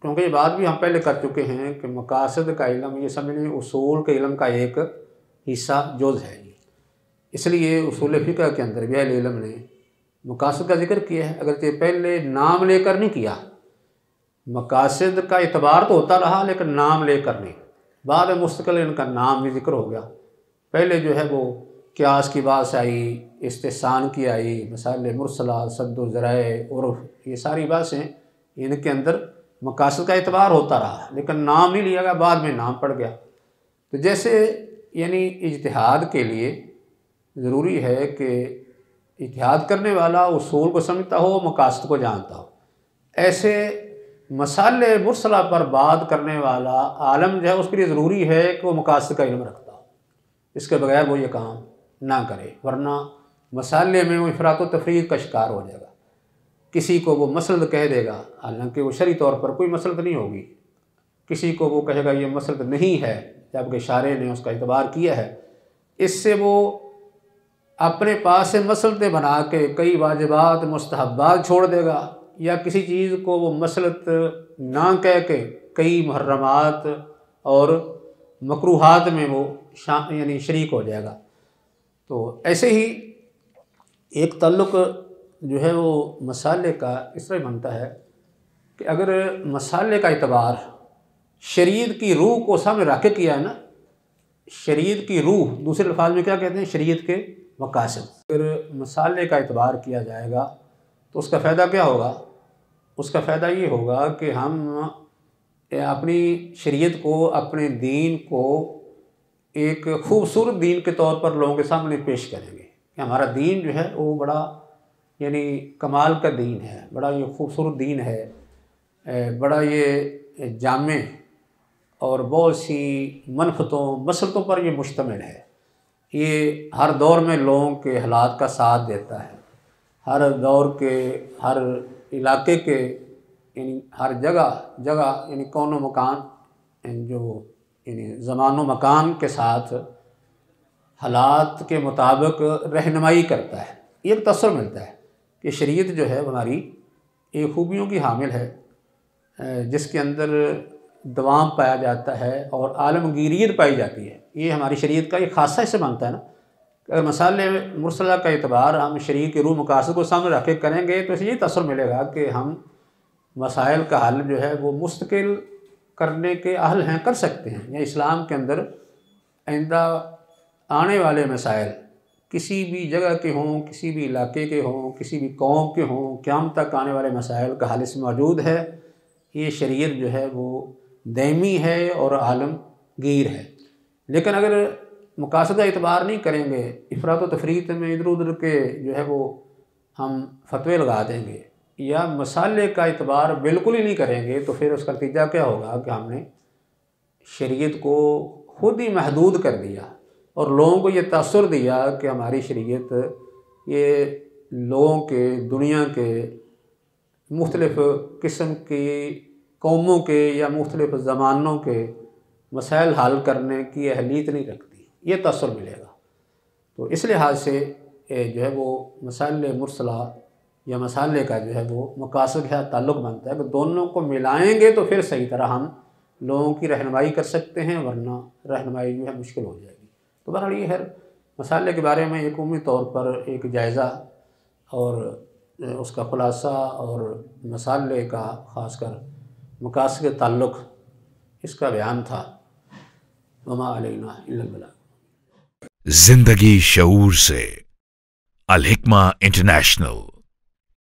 क्योंकि ये बात भी हम पहले कर चुके हैं कि मकासद का इल्म ये समझ लें उसूल के इल्म का एक हिस्सा जुज़ है। इसलिए उसूल फ़िक़ह के अंदर भी अहले इल्म ने मकासद का जिक्र किया है, अगर ये पहले नाम लेकर नहीं किया। मकासद का एतबार तो होता रहा लेकिन नाम लेकर नहीं, बाद में मुस्तकिल इनका नाम भी जिक्र हो गया। पहले जो है वो क़ियास की बात आई, इस्तिहसान की आई, मसाइल मुरसला, सद्दु ज़राए, उर्फ़, ये सारी बातें इनके अंदर मकासद का एतबार होता रहा लेकिन नाम नहीं लिया गया, बाद में नाम पड़ गया। तो जैसे यानी इज्तिहाद के लिए ज़रूरी है कि इज्तिहाद करने वाला उसूल को समझता हो, मकासद को जानता हो। ऐसे मसाले मुरसला पर बात करने वाला आलम जो है उसके लिए ज़रूरी है कि वो मकासद का इल्म रखता हो, इसके बगैर वो ये काम ना करे, वरना मसाले में वो इफ़रात व तफरीत का शिकार हो जाएगा। किसी को वो मसलद कह देगा, हालांकि वो शरई तौर पर कोई मसलद नहीं होगी। किसी को वो कहेगा ये मसलद नहीं है, जबकि शारे ने उसका एतबार किया है। इससे वो अपने पास से मसलदे बना के कई वाजिबात मुस्तहब्बात छोड़ देगा, या किसी चीज़ को वो मसलत ना कह के कई मुहर्रमात और मकरूहात में वो यानी शरीक हो जाएगा। तो ऐसे ही एक ताल्लुक़ जो है वो मसाले का इस तरह बनता है कि अगर मसाले का एतबार शरीयत की रूह को सामने रख के किया है ना, शरीयत की रूह, दूसरे अल्फाज में क्या कहते हैं, शरीयत के मकासद। अगर मसाले का एतबार किया जाएगा तो उसका फ़ायदा क्या होगा? उसका फ़ायदा ये होगा कि हम अपनी शरीयत को, अपने दीन को एक ख़ूबसूरत दीन के तौर पर लोगों के सामने पेश करेंगे कि हमारा दीन जो है वो बड़ा यानी कमाल का दीन है, बड़ा ये ख़ूबसूरत दीन है, बड़ा ये जामे और बहुत सी मनफ़तों मसलतों पर ये मुश्तमिल है। ये हर दौर में लोगों के हालात का साथ देता है, हर दौर के, हर इलाके के, यानी हर जगह यानी कौनो मकान जो यानी ज़मान व मकान के साथ हालात के मुताबिक रहनुमाई करता है। ये एक तसव्वुर मिलता है कि शरीयत जो है हमारी एक खूबियों की हामिल है, जिसके अंदर दवाम पाया जाता है और आलमगीरियत पाई जाती है। ये हमारी शरीयत का एक खासा हिस्सा बनता है ना। अगर मसाले मुरसला का एतबार हम शरीयत के रूह मकासद को सामने रख के करेंगे तो इसे ये तसव्वुर मिलेगा कि हम मसाइल का हल जो है वो मुस्तकिल करने के अहल हैं, कर सकते हैं। या इस्लाम के अंदर आइंदा आने वाले मसाइल किसी भी जगह के हों, किसी भी इलाके के हों, किसी भी कौम के हों, क़यामत तक आने वाले मसाइल का हल इसमें मौजूद है। ये शरीयत जो है वो दायमी है और आलमगीर है। लेकिन अगर मकासद का एतबार नहीं करेंगे, इफ़रात व तफरीत में इधर उधर के जो है वो हम फतवे लगा देंगे, या मसाले का एतबार बिल्कुल ही नहीं करेंगे, तो फिर उसका नतीजा क्या होगा कि हमने शरीयत को खुद ही महदूद कर दिया और लोगों को ये तअस्सुर दिया कि हमारी शरीयत ये लोगों के, दुनिया के मुख्तलिफ़ किस्म की कौमों के या मुख्तलिफ़ ज़मानों के मसाइल हल करने की अहलियत नहीं रखती, ये तअस्सुर मिलेगा। तो इस लिहाज से जो है वो मसाइल मुरसला या मसाले का जो है वो मकासद का ताल्लुक़ बनता है कि दोनों को मिलाएंगे तो फिर सही तरह हम लोगों की रहनुमाई कर सकते हैं, वरना रहनुमाई जो है मुश्किल हो जाएगी। तो बहरहाल ये हर मसाले के बारे में एक उम्मी तौर पर एक जायज़ा और उसका खुलासा और मसाले का ख़ासकर मकासद के ताल्लुक़ इसका बयान था। वमा अलैना इल्लल बलाग। जिंदगी शऊर से, अल हिक्मा इंटरनेशनल।